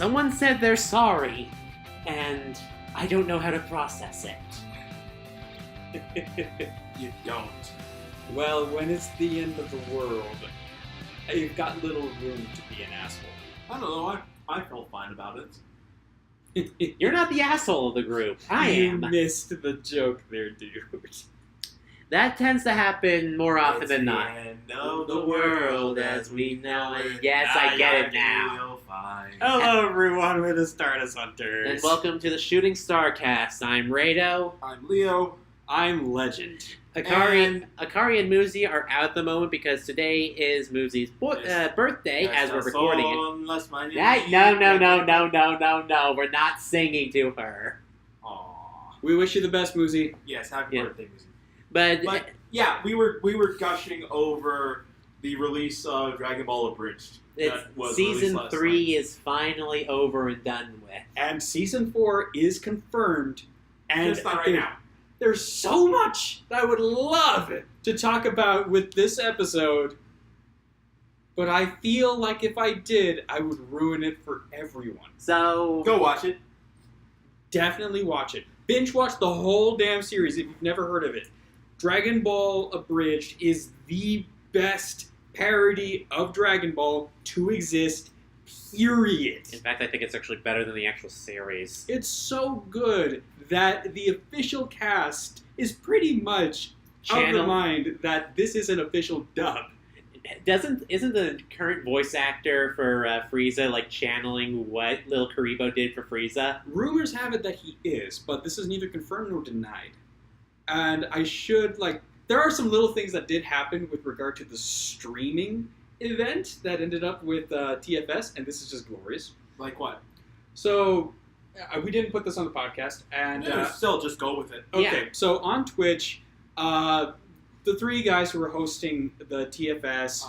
Someone said they're sorry, and I don't know how to process it. You don't. Well, when it's the end of the world, you've got little room to be an asshole. I don't know. I felt fine about it. You're not the asshole of the group. I am. You missed the joke there, dude. That tends to happen more often It's than the not. end of the world as we know it. Yes, I get it now. You'll find. Hello, everyone. We're the Stardust Hunters. And welcome to the Shooting Starcast. I'm Rado. I'm Leo. I'm Legend. Akari and Muzi are out at the moment because today is Muzi's birthday as we're recording it. No. We're not singing to her. Aww. We wish you the best, Muzi. Yes, happy birthday, Muzi. But yeah, we were gushing over the release of Dragon Ball Abridged. Season 3 is finally over and done with. And Season 4 is confirmed. And just not right now. There's so much that I would love to talk about with this episode, but I feel like if I did, I would ruin it for everyone. So go watch it. Definitely watch it. Binge watch the whole damn series if you've never heard of it. Dragon Ball Abridged is the best parody of Dragon Ball to exist, period. In fact, I think it's actually better than the actual series. It's so good that the official cast is pretty much of the mind that this is an official dub. Isn't the current voice actor for Frieza like channeling what Lil Karibo did for Frieza? Rumors have it that he is, but this is neither confirmed nor denied. And I should, there are some little things that did happen with regard to the streaming event that ended up with TFS, and this is just glorious. Like what? So, we didn't put this on the podcast, and... still, just go with it. Okay, Yeah. So on Twitch, the three guys who were hosting the TFS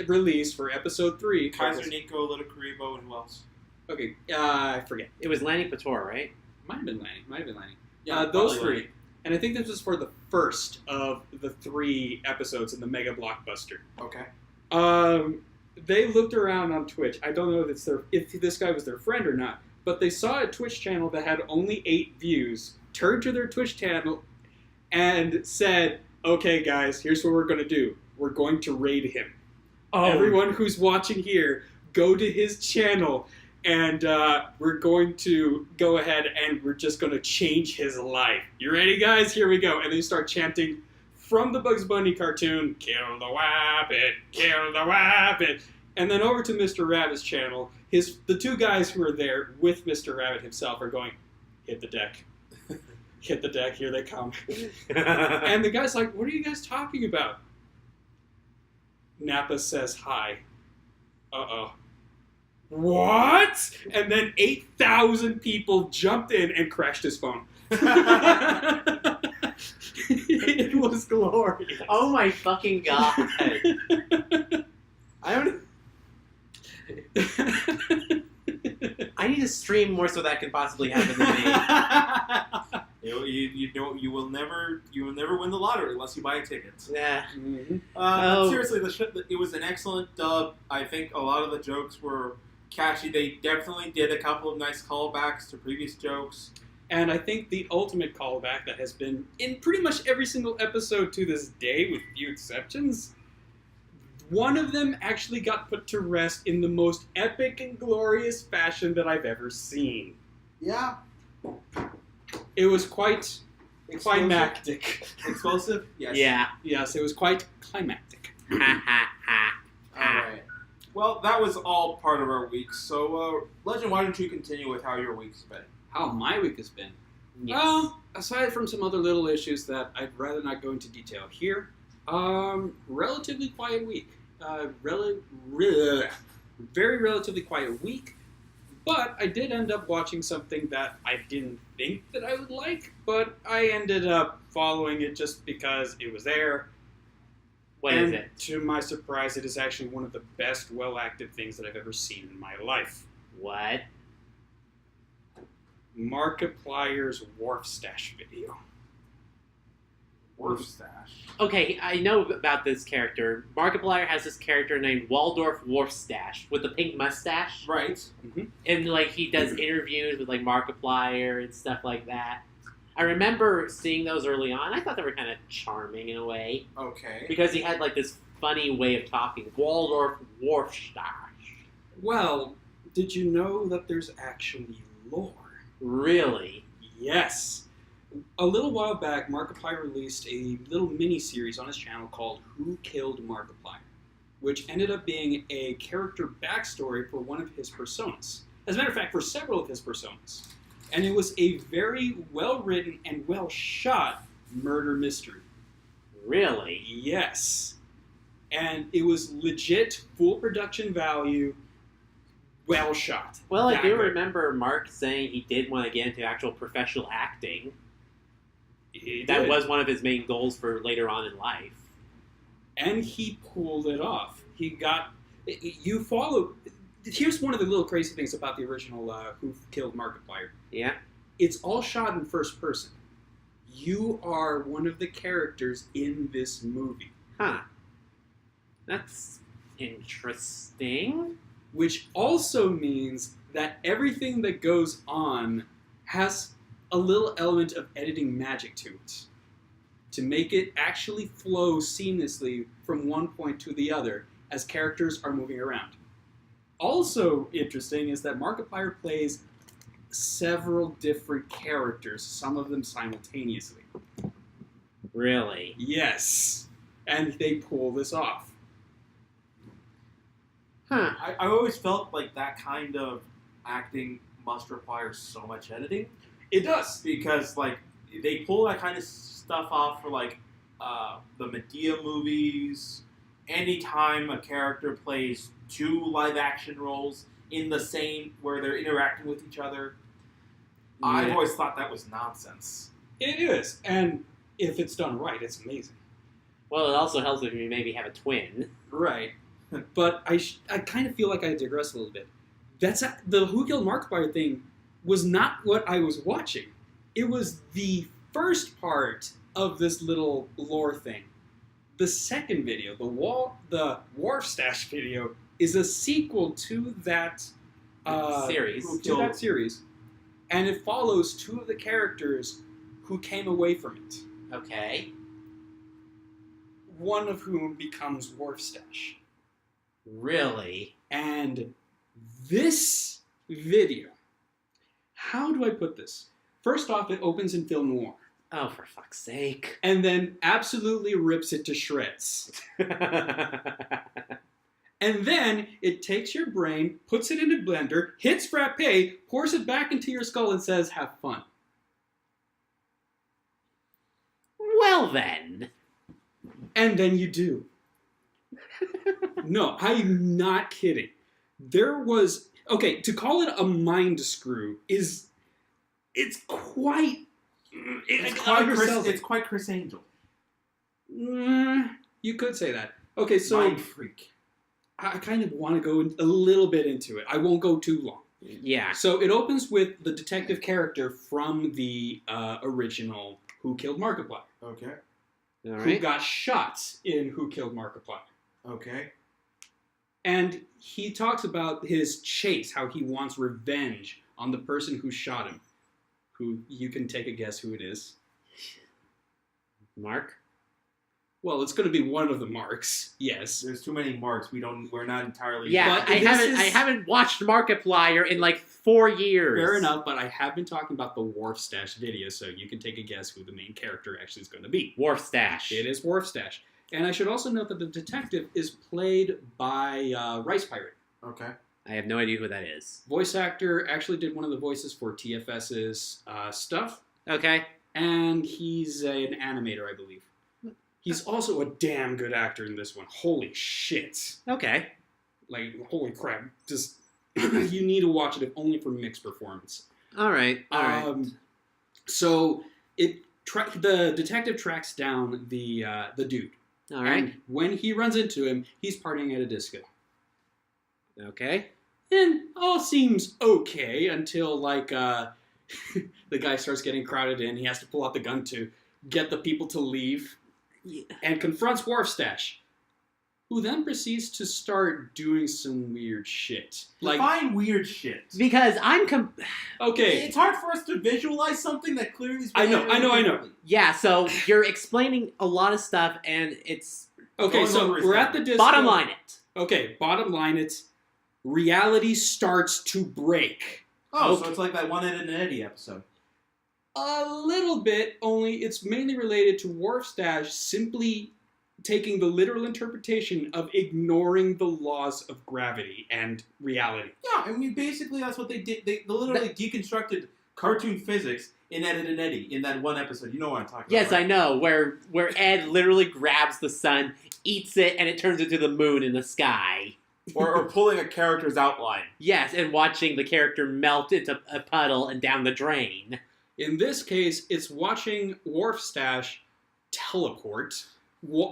release for episode 3... Kaiser Nico, Little Karibo, and who else? Okay, I forget. It was Lanny Pator, right? Might have been Lanny. Yeah, those three. Lanny. And I think this was for the first of the 3 episodes in the Mega Blockbuster. Okay. They looked around on Twitch. I don't know if this guy was their friend or not, but they saw a Twitch channel that had only 8 views, turned to their Twitch channel, and said, okay, guys, here's what we're going to do. We're going to raid him. Oh. Everyone who's watching here, go to his channel, and we're going to go ahead and we're just going to change his life. You ready, guys? Here we go. And they start chanting from the Bugs Bunny cartoon, kill the Wabbit, kill the Wabbit. And then over to Mr. Rabbit's channel, the 2 guys who are there with Mr. Rabbit himself are going, hit the deck. Hit the deck, here they come. And the guy's like, what are you guys talking about? Nappa says hi. Uh-oh. What? And then 8,000 people jumped in and crashed his phone. It was glorious. Oh my fucking god. I need to stream more so that can possibly happen to me. You will never win the lottery unless you buy a ticket. Yeah. Mm-hmm. Seriously, it was an excellent dub. I think a lot of the jokes were catchy. They definitely did a couple of nice callbacks to previous jokes. And I think the ultimate callback that has been in pretty much every single episode to this day, with few exceptions, one of them actually got put to rest in the most epic and glorious fashion that I've ever seen. Yeah. It was quite climactic. Explosive? Yes. Yeah. Yes, it was quite climactic. Alright. Well, that was all part of our week. So, Legend, why don't you continue with how your week's been? How my week has been? Yes. Well, aside from some other little issues that I'd rather not go into detail here, relatively quiet week. Very relatively quiet week. But I did end up watching something that I didn't think that I would like, but I ended up following it just because it was there. What is it? To my surprise, it is actually one of the best well-acted things that I've ever seen in my life. What? Markiplier's Wharf Stash video. Worf stash. Okay, I know about this character. Markiplier has this character named Waldorf Warfstash with the pink mustache. Right. Mm-hmm. And, like, he does interviews with, like, Markiplier and stuff like that. I remember seeing those early on. I thought they were kind of charming in a way. Okay. Because he had, like, this funny way of talking. Waldorf Warfstash. Well, did you know that there's actually lore? Really? Yes. A little while back, Markiplier released a little mini-series on his channel called Who Killed Markiplier, which ended up being a character backstory for one of his personas. As a matter of fact, for several of his personas. And it was a very well-written and well-shot murder mystery. Really? Yes. And it was legit, full production value, well shot. Well, I do That good. remember Mark saying he did want to get into actual professional acting. He That did. was one of his main goals for later on in life. And he pulled it off. He got... You follow... Here's one of the little crazy things about the original Who Killed Markiplier. Yeah? It's all shot in first person. You are one of the characters in this movie. Huh. That's interesting. Which also means that everything that goes on has a little element of editing magic to it. To make it actually flow seamlessly from one point to the other as characters are moving around. Also interesting is that Markiplier plays several different characters, some of them simultaneously. Really? Yes. And they pull this off. Huh. I always felt like that kind of acting must require so much editing. It does. Because, like, they pull that kind of stuff off for, like, the Medea movies. Anytime a character plays two live-action roles in the same, where they're interacting with each other, I've Yeah. always thought that was nonsense. It is. And if it's done right, it's amazing. Well, it also helps if you maybe have a twin. Right. But I kind of feel like I digress a little bit. The Who Killed Markiplier thing was not what I was watching. It was the first part of this little lore thing. The second video, the Wharf Stash video, is a sequel to that Series. series, and it follows two of the characters who came away from it. Okay. One of whom becomes Wharf Stash. Really? And this video, how do I put this? First off, it opens in film noir. Oh, for fuck's sake. And then absolutely rips it to shreds. And then it takes your brain, puts it in a blender, hits frappe, pours it back into your skull and says, have fun. Well then. And then you do. No, I'm not kidding. There was... Okay, to call it a mind screw is... It's quite... It's quite Chris Angel. You could say that. Okay, so... Mind freak. I kind of want to go a little bit into it. I won't go too long. Yeah. So it opens with the detective character from the original Who Killed Markiplier. Okay. All Who right. got shot in Who Killed Markiplier. Okay. And he talks about his chase, how he wants revenge on the person who shot him. Who, you can take a guess who it is. Mark? Well, it's going to be one of the Marks, yes. There's too many marks. We're not entirely. Yeah, But I this haven't watched Markiplier in like 4 years. Fair enough, but I have been talking about the Wharf Stash video, so you can take a guess who the main character actually is going to be. Wharf Stash. It is Wharf Stash. And I should also note that the detective is played by Rice Pirate. Okay. I have no idea who that is. Voice actor, actually did one of the voices for TFS's stuff, Okay. and he's an animator, I believe. He's also a damn good actor in this one. Holy shit. Okay. Like, holy crap. Just, you need to watch it if only for mixed performance. All right. All right. So, the detective tracks down the dude. All right. And when he runs into him, he's partying at a disco. Okay. And all seems okay until, like, the guy starts getting crowded in. He has to pull out the gun to get the people to leave, Yeah. and confronts Wharfstash, who then proceeds to start doing some weird shit. Define weird shit. Because Okay, It's hard for us to visualize something that clearly is... I know. yeah, so you're explaining a lot of stuff, and it's... Okay, Going so over his we're head. at the Discord. Bottom line it. Okay, bottom line it's reality starts to break. Oh, Okay. so it's like that One Ed and Eddie episode. A little bit, only it's mainly related to Wharfstash simply taking the literal interpretation of ignoring the laws of gravity and reality. Yeah, I mean, basically that's what they did. They literally deconstructed cartoon physics in Ed and Eddie in that one episode. You know what I'm talking Yes, about, right? I know, where Ed literally grabs the sun, eats it, and it turns into the moon in the sky. Or pulling a character's outline. Yes, and watching the character melt into a puddle and down the drain. In this case, it's watching Wharfstash teleport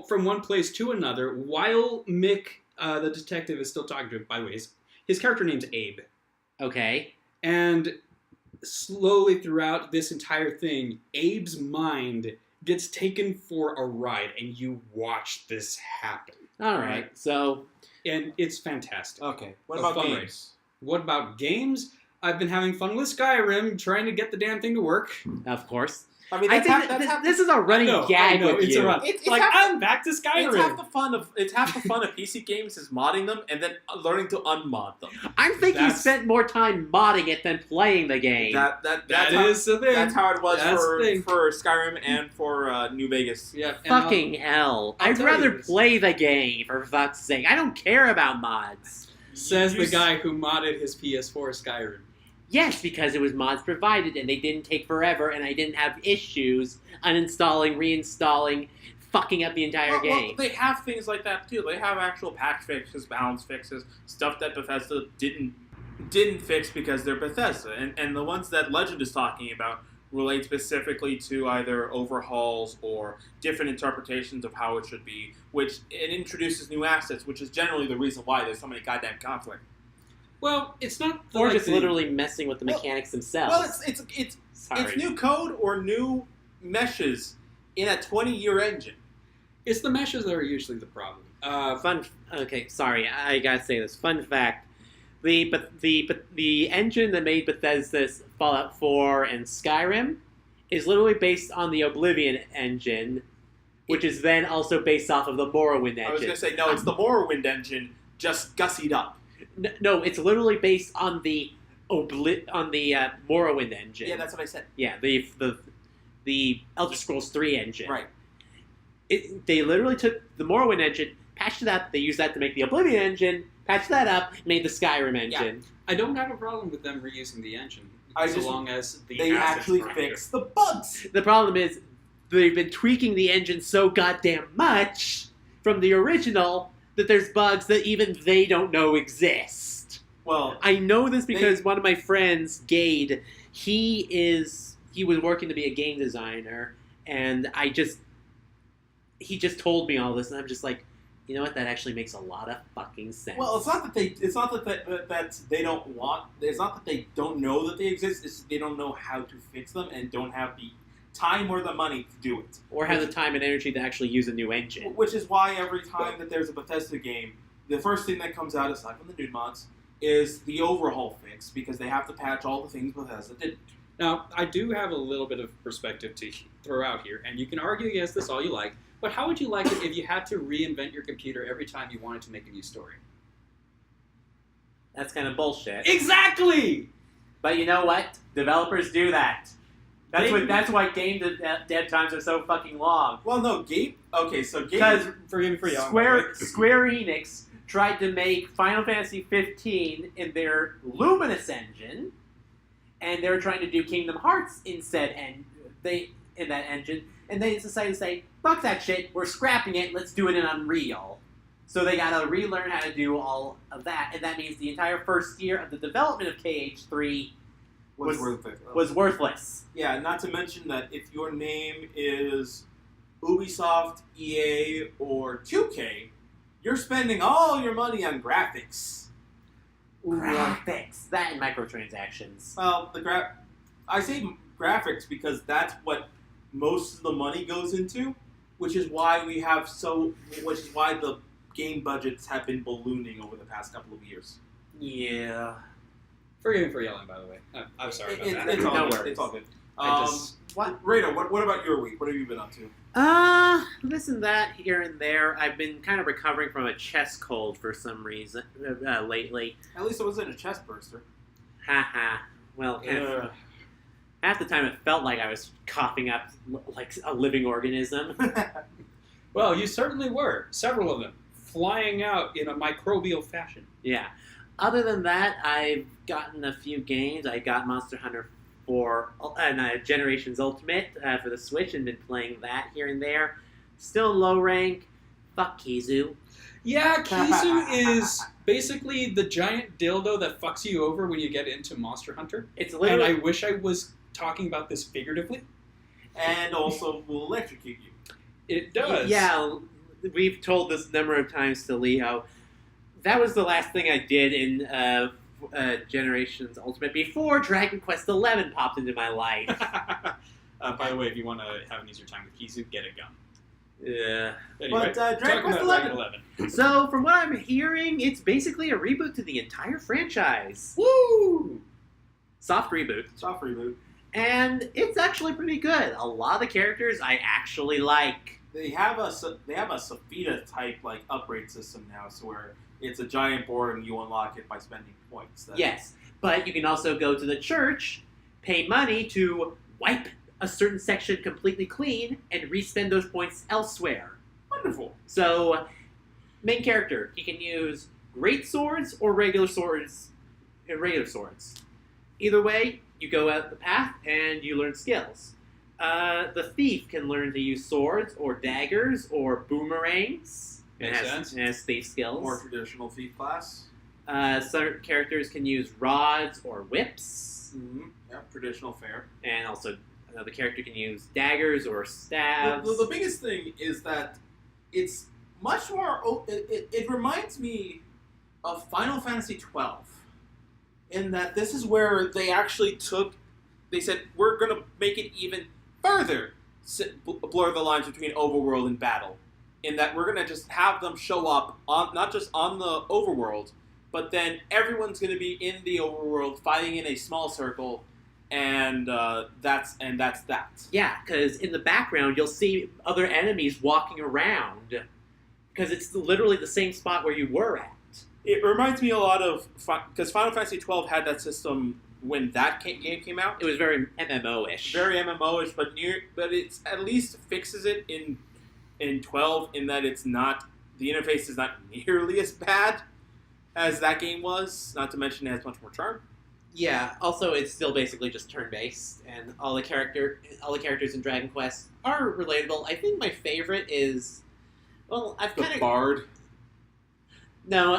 from one place to another while Mick, the detective, is still talking to him. By the way, his character name's Abe. Okay. And slowly throughout this entire thing, Abe's mind gets taken for a ride, and you watch this happen. Alright, so... And it's fantastic. Okay, what A about fun games? race. What about games? I've been having fun with Skyrim, trying to get the damn thing to work. Of course. I mean, I that's think this is a running gag with it's you. a run. It's like, half- I'm back to It's Skyrim. half the fun of PC games is modding them and then learning to unmod them. I think you That's- spent more time modding it than playing the game. That's That how, is the thing. That's how it was That's the thing. for Skyrim and for New Vegas. Yeah, and Fucking hell. I'll I'd tell you rather this. play the game, for fuck's sake. I don't care about mods. says You the guy who modded his PS4 Skyrim. Yes, because it was mods provided, and they didn't take forever, and I didn't have issues uninstalling, reinstalling, fucking up the entire Well, game. they have things like that too. They have actual patch fixes, balance fixes, stuff that Bethesda didn't fix because they're Bethesda. And the ones that Legend is talking about relate specifically to either overhauls or different interpretations of how it should be, which it introduces new assets, which is generally the reason why there's so many goddamn conflict. Well, it's not or like just the- literally messing with the mechanics themselves. Well, it's Sorry. new code or new meshes in a 20-year engine. It's the meshes that are usually the problem. Okay, sorry, I gotta say this. Fun fact: the engine that made Bethesda's Fallout 4 and Skyrim is literally based on the Oblivion engine, which is then also based off of the Morrowind engine. I was gonna say no, it's the Morrowind engine just gussied up. No, it's literally based on the Morrowind engine. Yeah, that's what I said. Yeah, the Elder Scrolls 3 engine. Right. They literally took the Morrowind engine, patched it up. They used that to make the Oblivion engine, patched that up, made the Skyrim engine. I don't have a problem with them reusing the engine, long as the They assets actually are fix the bugs. The problem is they've been tweaking the engine so goddamn much from the original that there's bugs that even they don't know exist. Well, I know this because one of my friends, Gade, he was working to be a game designer, and he just told me all this, and I'm just like, you know what? That actually makes a lot of fucking sense. well, it's not that they don't want. It's not that they don't know that they exist. It's they don't know how to fix them and don't have the time or the money to do it. or have the time and energy to actually use a new engine. Which is why every time that there's a Bethesda game, the first thing that comes out, aside from the nude mods, is the overhaul fix, because they have to patch all the things Bethesda did. Now, I do have a little bit of perspective to throw out here, and you can argue against this all you like, but how would you like it if you had to reinvent your computer every time you wanted to make a new story? That's kind of bullshit. Exactly! But you know what? Developers do that. That's why game dev times are so fucking long. Well, no, Gabe. Okay, so Gabe. Because Forgive me for yelling. Square Enix tried to make Final Fantasy 15 in their Luminous engine, and they were trying to do Kingdom Hearts in that engine, and they decided to say, "Fuck that shit, we're scrapping it. Let's do it in Unreal." So they got to relearn how to do all of that, and that means the entire first year of the development of KH3 was worthless. Yeah, not to mention that if your name is Ubisoft, EA, or 2K, you're spending all your money on graphics. Graphics, that and microtransactions. Well, I say graphics because that's what most of the money goes into, which is why the game budgets have been ballooning over the past couple of years. Yeah. Forgive me for yelling, by the way. I'm sorry about that. It's all No good. worries. It's all good. What? Radar, what about your week? What have you been up to? This and that here and there. I've been kind of recovering from a chest cold for some reason lately. At least it wasn't a chest burster. Haha. Well, half the time it felt like I was coughing up like a living organism. Well, you certainly were. Several of them. Flying out in a microbial fashion. Yeah. Other than that, I've gotten a few games. I got Monster Hunter 4 Generations Ultimate for the Switch and been playing that here and there. Still low rank. Fuck Kizu. Yeah, Kizu is basically the giant dildo that fucks you over when you get into Monster Hunter. It's literally... And I wish I was talking about this figuratively. And also will electrocute you. It does. Yeah, we've told this number of times to Leo. That was the last thing I did in Generations Ultimate before Dragon Quest XI popped into my life. By the way, if you want to have an easier time with Kizu, get a gun. Yeah. Anyway, But Dragon Quest Dragon 11. So, from what I'm hearing, it's basically a reboot to the entire franchise. Woo! Soft reboot. Soft reboot. And it's actually pretty good. A lot of the characters I actually like. They have a Sophia type like upgrade system now, so where it's a giant board and you unlock it by spending points. Yes, but you can also go to the church, pay money to wipe a certain section completely clean, and re-spend those points elsewhere. Wonderful. So, main character, he can use great swords or regular swords. Either way, you go out the path and you learn skills. The thief can learn to use swords or daggers or boomerangs. Makes sense. It has thief skills. More traditional thief class. Certain characters can use rods or whips. Mm-hmm. Yeah, traditional fare. And also, another character can use daggers or stabs. The biggest thing is that it's much more... It reminds me of Final Fantasy XII. In that this is where they actually they said, we're going to make it even further blur the lines between overworld and battle. In that we're going to just have them show up, not just on the overworld, but then everyone's going to be in the overworld fighting in a small circle, and that's that. Yeah, because in the background you'll see other enemies walking around, because it's literally the same spot where you were at. It reminds me a lot of... Because Final Fantasy XII had that system when that game came out. It was very MMO-ish. Very MMO-ish, but it's at least fixes it in 12 in that it's not... The interface is not nearly as bad as that game was. Not to mention it has much more charm. Yeah, also it's still basically just turn-based, and all the characters in Dragon Quest are relatable. I think my favorite is... Well, I've kind of... The Bard. No,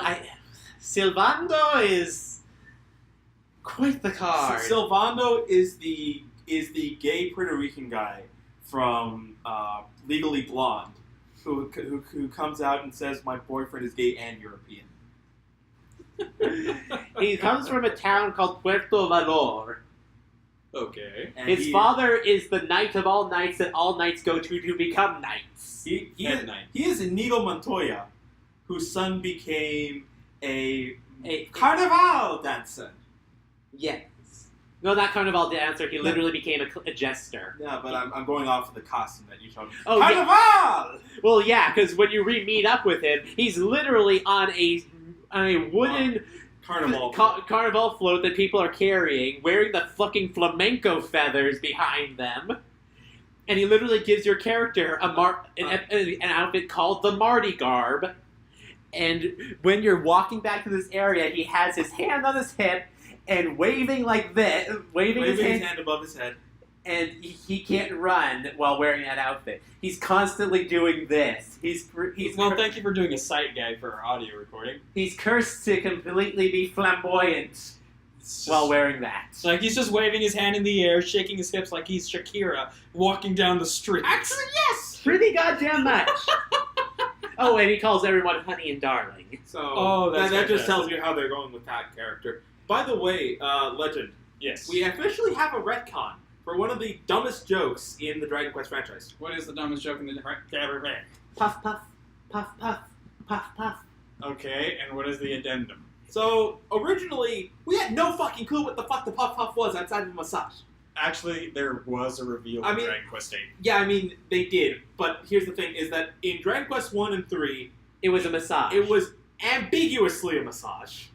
Sylvando is quite the card. Sylvando is the gay Puerto Rican guy from Legally Blonde, who comes out and says, "My boyfriend is gay and European." He comes from a town called Puerto Valor. Okay. And His father is the knight of all knights that all knights go to become knights. He is Inigo Montoya, whose son became a carnival dancer. Yes. No, not carnival dancer. He literally became a jester. Yeah, but I'm going off of the costume that you showed me. Oh, Carnival! Yeah. Well, yeah, because when you meet up with him, he's literally on a wooden carnival float that people are carrying, wearing the fucking flamenco feathers behind them. And he literally gives your character an outfit called the Marty Garb. And when you're walking back to this area, he has his hand on his hip and waving like this, waving his hand above his head. And he can't run while wearing that outfit. He's constantly doing this. Well, thank you for doing a sight gag for our audio recording. He's cursed to completely be flamboyant while wearing that. Like he's just waving his hand in the air, shaking his hips like he's Shakira walking down the street. Actually, yes! Pretty goddamn much. Oh, and he calls everyone honey and darling. So that just tells you how they're going with that character. By the way, Legend. Yes. We officially have a retcon for one of the dumbest jokes in the Dragon Quest franchise. What is the dumbest joke in the Puff, puff, puff, puff, puff, puff. Okay, and what is the addendum? So, originally, we had no fucking clue what the fuck the Puff Puff was outside of a massage. Actually, there was a reveal in Dragon Quest 8. Yeah, I mean, they did. But here's the thing, is that in Dragon Quest 1 and 3... It was a massage. It was ambiguously a massage.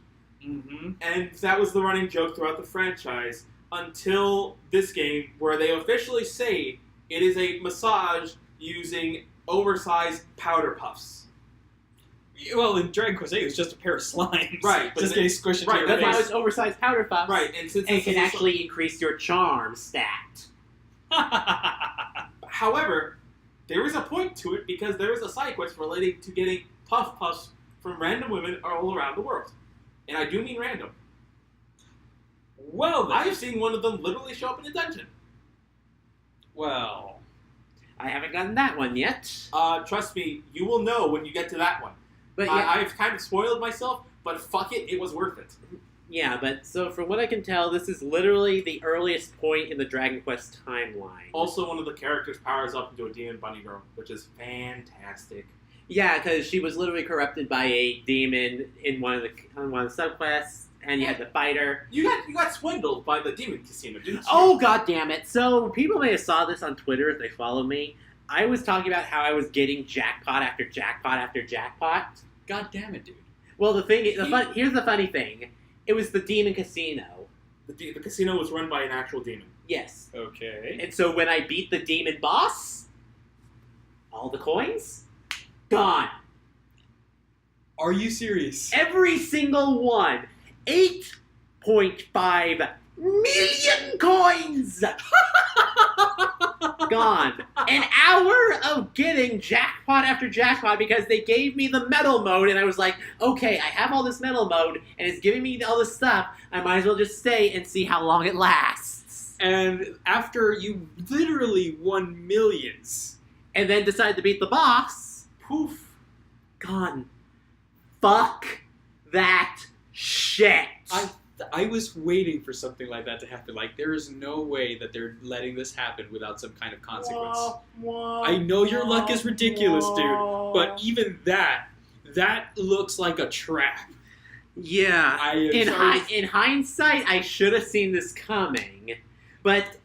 Mm-hmm. And that was the running joke throughout the franchise until this game, where they officially say it is a massage using oversized powder puffs. Well, in Dragon Quest 8, it was just a pair of slimes. Right. Just getting squished into right, your That's why face. it's oversized powder puffs. Right, and since And this can is actually increase your charm stat. However, there is a point to it because there is a side quest relating to getting puff puffs from random women all around the world. And I do mean random. Well, then. I have seen one of them literally show up in a dungeon. Well. I haven't gotten that one yet. Trust me, you will know when you get to that one. But yeah, I've kind of spoiled myself, but fuck it, it was worth it. yeah, but so from what I can tell, this is literally the earliest point in the Dragon Quest timeline. Also, one of the characters powers up into a demon bunny girl, which is fantastic. Yeah, because she was literally corrupted by a demon on one of the subquests, and you had to fight her. You got swindled by the demon casino, didn't you? Oh, god damn it. So, people may have saw this on Twitter if they follow me. I was talking about how I was getting jackpot after jackpot after jackpot. God damn it, dude. Well, here's the funny thing. It was the demon casino. The casino was run by an actual demon. Yes. Okay. And so when I beat the demon boss, all the coins, gone. Are you serious? Every single one. 8.5 million coins! Gone. An hour of getting jackpot after jackpot because they gave me the metal mode and I was like, okay, I have all this metal mode and it's giving me all this stuff. I might as well just stay and see how long it lasts. And after you literally won millions. And then decided to beat the boss, Poof. gone. Fuck that shit. I was waiting for something like that to happen. Like, there is no way that they're letting this happen without some kind of consequence. I know your luck is ridiculous, dude, but even that looks like a trap. Yeah. In hindsight, I should have seen this coming, but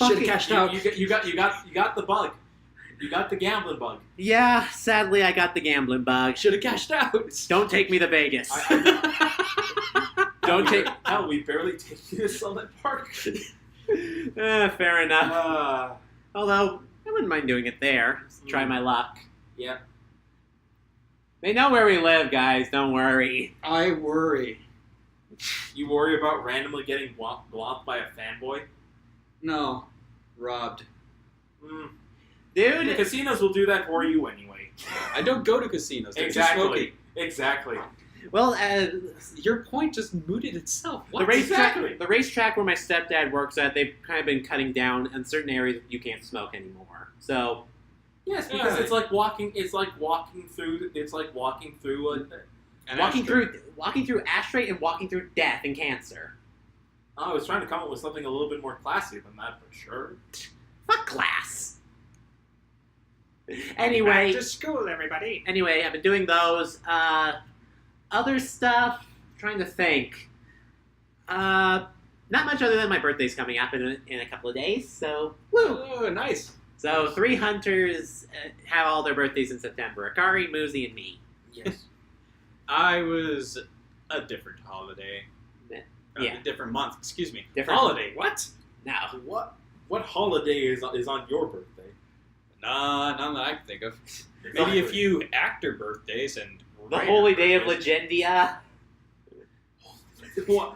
Should have cashed out. You got the bug. You got the gambling bug. yeah, sadly, I got the gambling bug. Should have cashed out. Don't take me to Vegas. Don't take. Hell, we barely take you to Summit Park. Fair enough. Although, I wouldn't mind doing it there. Just try my luck. Yeah. They know where we live, guys. Don't worry. I worry. You worry about randomly getting blocked by a fanboy? No. Robbed. Dude. The casinos will do that for you anyway. I don't go to casinos. They're too smoky. Exactly. Well, Your point just mooted itself. What? the racetrack where my stepdad works at, they've kind of been cutting down in certain areas you can't smoke anymore. So Yes, because it's like walking through walking through ashtray and walking through death and cancer. I was trying to come up with something a little bit more classy than that, but sure. Fuck class. Anyway, Back to school, everybody. I've been doing those. Other stuff, trying to think. Not much other than my birthday's coming up in a couple of days, so woo! Oh, nice. So 3 hunters have all their birthdays in September. Akari, Muzi, and me. Yes. I was a different holiday. Yeah. A different month, excuse me. Different holiday, what? No. What holiday is on your birthday? None that I can think of. Maybe a few actor birthdays and The writer holy day of birthdays. Legendia. What?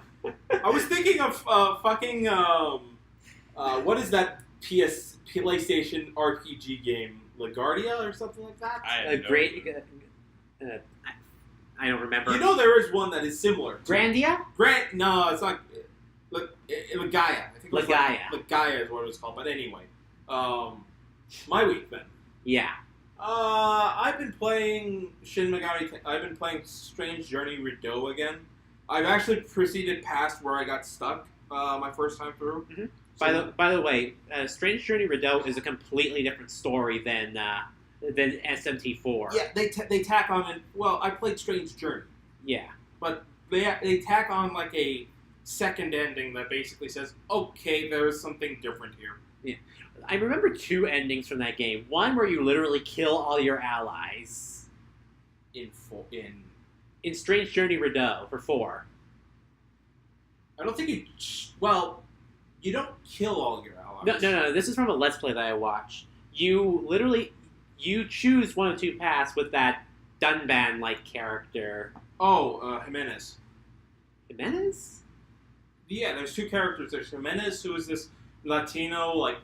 I was thinking of what is that PlayStation RPG game? LaGuardia or something like that? I don't remember. You know there is one that is similar. Grandia? No, it's not. Legaia. I think it was Legaia. Legaia is what it was called. But anyway, my week then. Yeah. I've been playing Shin Megami. I've been playing Strange Journey Rido again. I've actually proceeded past where I got stuck my first time through. Mm-hmm. By the way, Strange Journey Rideau is a completely different story than SMT4. Yeah, they tack on it. Well, I played Strange Journey. Yeah. But they tack on like a second ending that basically says, okay, there's something different here. Yeah. I remember 2 endings from that game. One where you literally kill all your allies. In Strange Journey Rideau for 4. I don't think you... Well, you don't kill all your allies. No. This is from a Let's Play that I watched. You choose one of 2 paths with that Dunban-like character. Oh, Jimenez. Jimenez? Yeah, there's 2 characters. There's Jimenez, who is this Latino, like,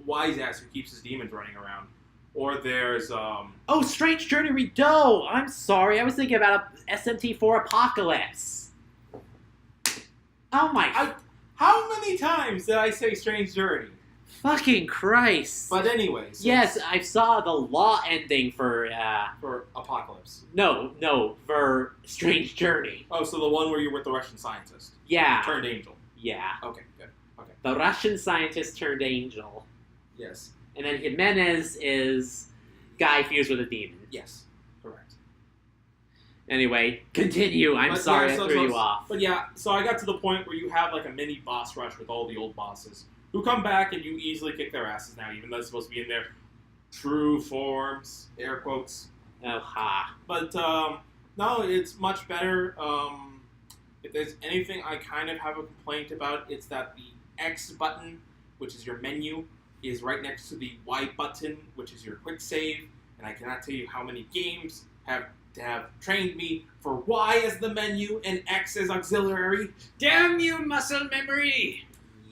wise ass who keeps his demons running around. Or there's, Oh, Strange Journey Rideau! I'm sorry, I was thinking about SMT4 Apocalypse. Oh my... How many times did I say Strange Journey? Fucking Christ. But anyways. Yes, I saw the law ending for Apocalypse. No, for Strange Journey. Oh, so the one where you're with the Russian scientist. Yeah. Turned angel. Yeah. Okay, good. Okay. The Russian scientist turned angel. Yes. And then Jimenez is guy fused with a demon. Yes. Correct. Anyway, continue. I'm sorry I threw you off. But yeah, so I got to the point where you have like a mini boss rush with all the old bosses who come back and you easily kick their asses now, even though it's supposed to be in their true forms, air quotes. Oh, ha. But no, it's much better. If there's anything I kind of have a complaint about, it's that the X button, which is your menu, is right next to the Y button, which is your quick save. And I cannot tell you how many games have trained me for Y as the menu and X as auxiliary. Damn you, muscle memory!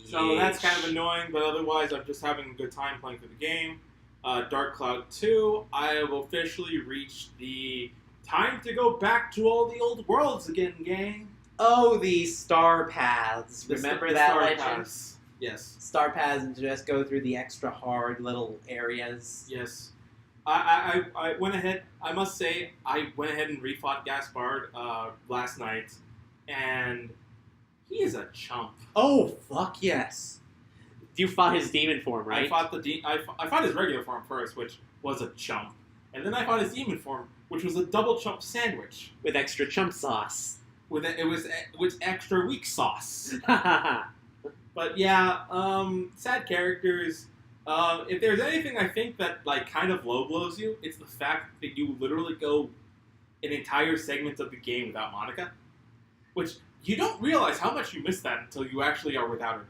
So that's kind of annoying, but otherwise I'm just having a good time playing through the game. Dark Cloud 2, I have officially reached the time to go back to all the old worlds again, gang. Oh, the star paths. Remember that Star legend? Paths. Yes. Star paths and just go through the extra hard little areas. Yes. I went ahead, I must say, I went ahead and refought Gaspard last night, and he is a chump. Oh, fuck yes. You fought his demon form, right? I fought his regular form first, which was a chump. And then I fought his demon form, which was a double chump sandwich. With extra chump sauce. It was extra weak sauce. But yeah, sad characters. If there's anything I think that like kind of low blows you, it's the fact that you literally go an entire segment of the game without Monica, which you don't realize how much you miss that until you actually are without her.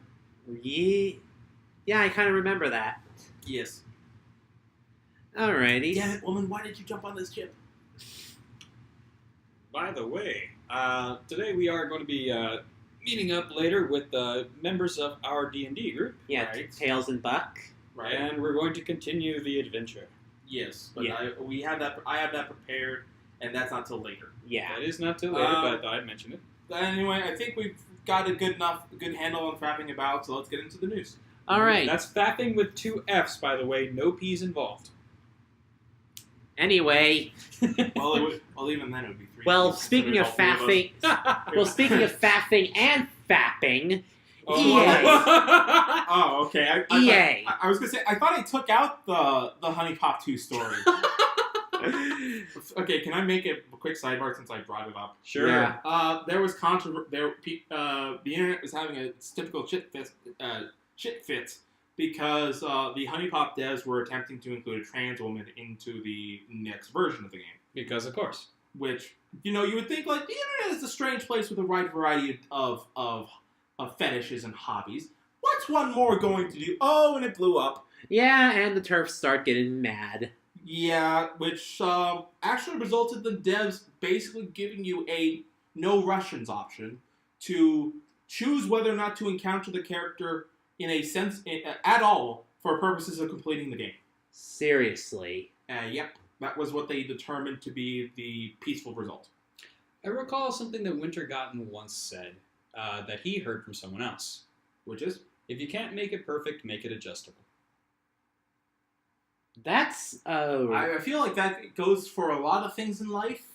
Yeah, I kind of remember that. Yes. Alrighty. Damn it, woman! Why did you jump on this chip? By the way, today we are going to be meeting up later with members of our D&D group. Yeah, right. Tails and Buck. Right. And we're going to continue the adventure. Yes, but Yeah. I have that prepared, and that's not till later. Yeah. That is not too later, but I thought I'd mention it. But anyway, I think we've got a good handle on fapping about, so let's get into the news. Alright. That's fapping with 2 F's, by the way. No P's involved. Anyway. Well, even then it would be 3. Well, speaking of faffing... speaking of faffing and fapping... EA. Oh, okay. EA. I was going to say, I thought I took out the Honey Pop 2 story. Okay, can I make a quick sidebar since I brought it up? Sure. Yeah. There was controversy. The internet was having a typical shit fit because the Honey Pop devs were attempting to include a trans woman into the next version of the game. Because, of course. Which, you would think, like, the internet is a strange place with a wide variety of fetishes and hobbies. What's one more going to do? Oh, and it blew up. Yeah, and the turfs start getting mad. Yeah, which actually resulted in devs basically giving you a no Russians option to choose whether or not to encounter the character in a sense at all for purposes of completing the game. Seriously. Yep, that was what they determined to be the peaceful result. I recall something that Wintergotten once said that he heard from someone else. Which is? If you can't make it perfect, make it adjustable. That's... I feel like that goes for a lot of things in life,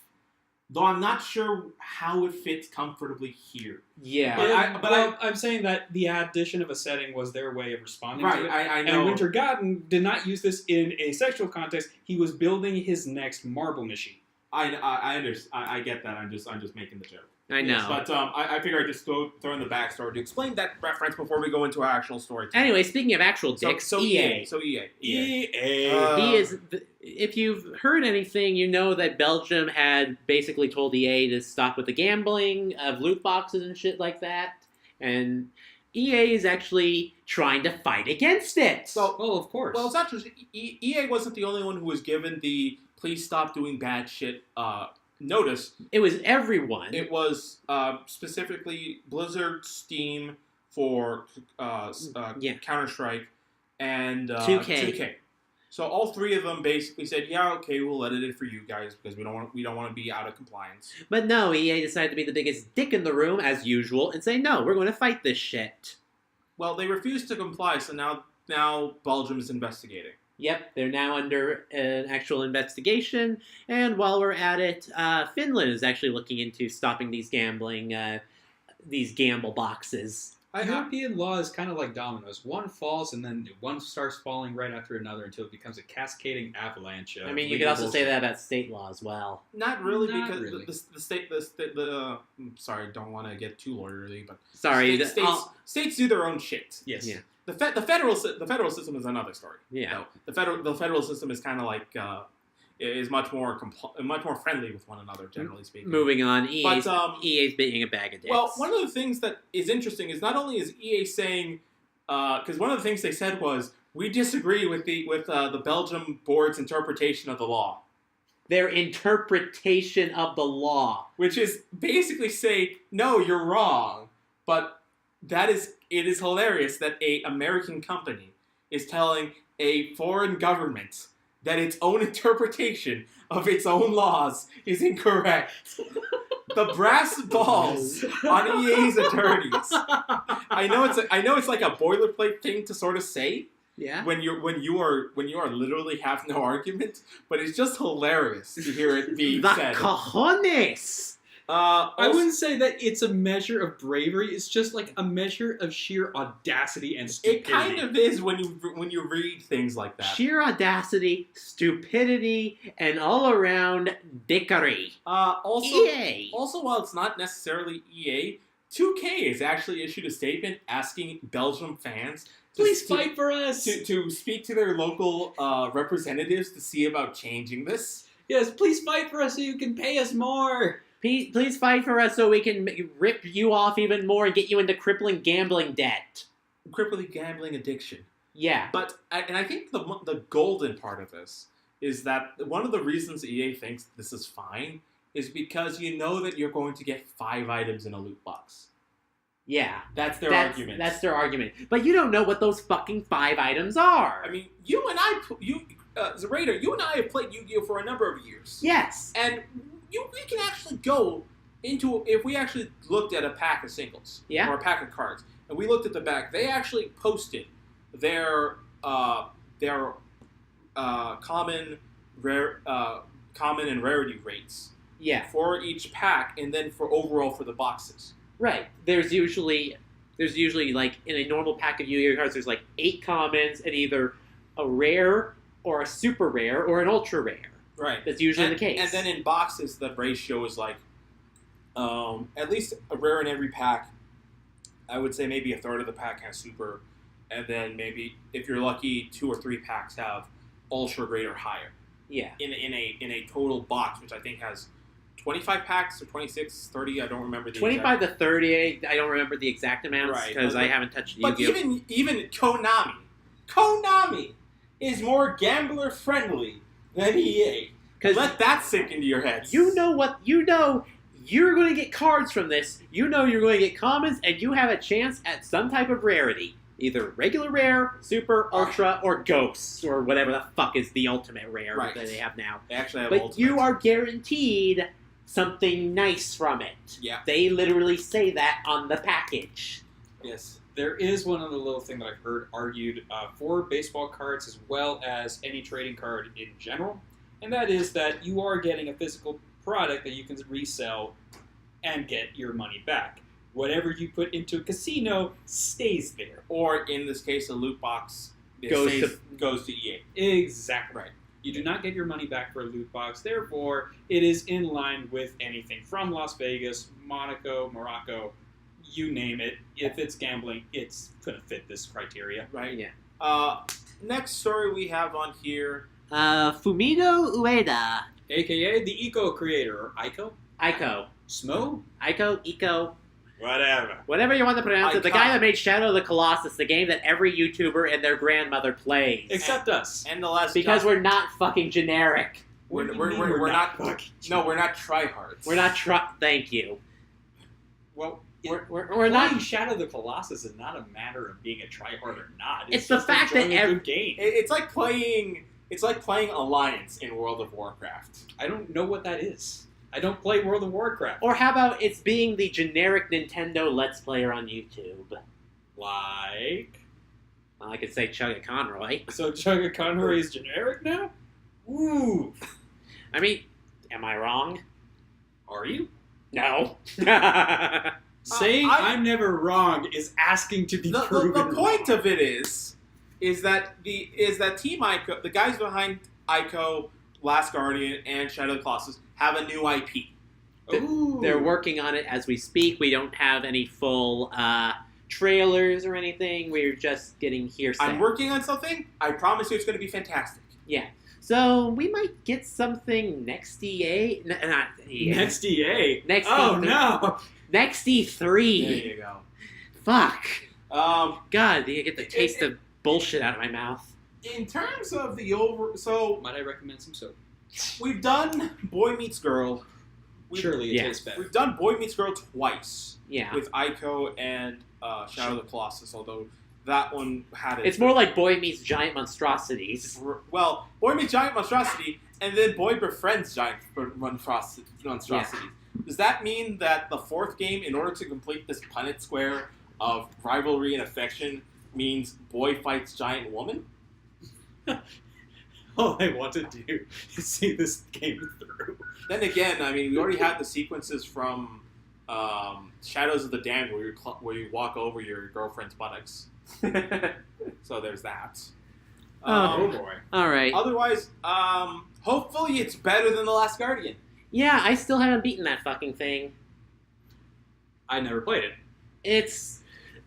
Though I'm not sure how it fits comfortably here. Yeah. I'm saying that the addition of a setting was their way of responding to it. I know. And Wintergatten did not use this in a sexual context. He was building his next marble machine. I understand. I get that. I'm just making the joke. I know. But I figure I'd just throw in the backstory to explain that reference before we go into our actual story. Anyway, speaking of actual dicks, so EA. EA. He is. If you've heard anything, you know that Belgium had basically told EA to stop with the gambling of loot boxes and shit like that, and EA is actually trying to fight against it. So, well, of course. Well, it's not just EA wasn't the only one who was given the "please stop doing bad shit" notice. It was everyone. It was specifically Blizzard, Steam for Counter-Strike, and 2K. So all three of them basically said, "Yeah, okay, we'll edit it for you guys because we don't want to be out of compliance." But no, EA decided to be the biggest dick in the room as usual and say, "No, we're going to fight this shit." Well, they refused to comply, so now Belgium is investigating. Yep, they're now under an actual investigation, and while we're at it, Finland is actually looking into stopping these these gamble boxes. European law is kind of like dominoes. One falls, and then one starts falling right after another until it becomes a cascading avalanche. I mean, you could also say that about state law as well. Not really, because the state. Sorry, don't want to get too lawyerly, but states do their own shit. Yes. Yeah. The federal system is another story. Yeah. No, the federal system is kind of like is much more friendly with one another, generally speaking. Moving on, EA's being a bag of dicks. Well, one of the things that is interesting is not only is EA saying, because one of the things they said was, we disagree with the Belgium board's interpretation of the law. Their interpretation of the law, which is basically say, no, you're wrong, but it is hilarious that a American company is telling a foreign government that its own interpretation of its own laws is incorrect. The brass balls on EA's attorneys. I know it's like a boilerplate thing to sort of say. Yeah. When you are literally have no argument, but it's just hilarious to hear it being said. The cojones. I wouldn't say that it's a measure of bravery. It's just like a measure of sheer audacity and stupidity. It kind of is when you read things like that. Sheer audacity, stupidity, and all around dickery. EA. Also, while it's not necessarily EA, 2K has actually issued a statement asking Belgium fans please fight for us to speak to their local representatives to see about changing this. Yes, please fight for us so you can pay us more. Please fight for us so we can rip you off even more and get you into crippling gambling debt. Crippling gambling addiction. Yeah. But I think the golden part of this is that one of the reasons EA thinks this is fine is because you know that you're going to get 5 items in a loot box. Yeah. That's their argument. That's their argument. But you don't know what those fucking 5 items are. I mean, Zarada, you and I have played Yu-Gi-Oh! For a number of years. Yes. And we can actually go into, if we actually looked at a pack of singles, or a pack of cards, and we looked at the back, they actually posted their common and rarity rates. Yeah. For each pack, and then for overall for the boxes. Right. There's usually like in a normal pack of Yu-Gi-Oh cards, there's like 8 commons and either a rare or a super rare or an ultra rare. Right. That's usually the case. And then in boxes, the ratio is like at least a rare in every pack. I would say maybe a third of the pack has super, and then maybe if you're lucky, 2 or 3 packs have ultra rare or higher. Yeah. In a total box, which I think has 25 packs or 26, 30. I don't remember the 25 to 30. I don't remember the exact amounts because I haven't touched Yu-Gi-Oh. But even Konami is more gambler friendly than EA. Let that sink into your heads. You know you're going to get cards from this. You know you're going to get commons, and you have a chance at some type of rarity. Either regular rare, super, ultra, or ghosts, or whatever the fuck is the ultimate rare that they have now. They actually have But you are guaranteed something nice from it. Yeah. They literally say that on the package. Yes. There is one other little thing that I've heard argued for baseball cards as well as any trading card in general, and that is that you are getting a physical product that you can resell and get your money back. Whatever you put into a casino stays there. Or in this case, a loot box goes to EA. Exactly. Right. You do not get your money back for a loot box. Therefore, it is in line with anything from Las Vegas, Monaco, Morocco, you name it. If it's gambling, it's going to fit this criteria. Right. Yeah. Next story we have on here. Fumito Ueda. AKA the Eco Creator, or Ico? Ico. Smo? Eco. Whatever. Whatever you want to pronounce it. The Ico. guy that made Shadow of the Colossus, the game that every YouTuber and their grandmother plays. Except us. And the last Because we're not fucking generic. we're not fucking no, we're not tryhards. We're not Thank you. Well, We're not. Shadow of the Colossus is not a matter of being a tryhard or not. It's the just fact that enjoying a good game. It's like playing Alliance in World of Warcraft. I don't know what that is. I don't play World of Warcraft. Or how about it's being the generic Nintendo Let's Player on YouTube? Like? Well, I could say Chugga Conroy. So Chugga Conroy is generic now? Ooh. I mean, am I wrong? Are you? No. Saying I'm never wrong is asking to be proven The point wrong. of it is that Team Ico, the guys behind Ico, Last Guardian, and Shadow of the Colossus have a new IP. Ooh. They're working on it as we speak. We don't have any full trailers or anything. We're just getting hearsay. I'm working on something. I promise you it's going to be fantastic. Yeah. So we might get something next EA. Not EA. Next EA? Next Oh, E3. no. Next There E3. you go. Fuck. God, you get the It- taste of bullshit out of my mouth. In terms of the Might I recommend some soap? we've done Boy Meets Girl. Surely it yeah. tastes better. We've done Boy Meets Girl twice Yeah. with Ico and Shadow of the Colossus, although that one had it. It's more like Boy Meets Giant Monstrosities. Well, Boy Meets Giant Monstrosity, and then Boy Befriends Giant Monstrosity. Does that mean that the fourth game, in order to complete this Punnett Square of rivalry and affection, means Boy fights Giant Woman? All I want to do is see this game through. Then again, I mean, we already had the sequences from Shadows of the Damned where you walk over your girlfriend's buttocks. So there's that. Oh boy. Alright. Otherwise, hopefully it's better than The Last Guardian. Yeah, I still haven't beaten that fucking thing. I never played it. It's...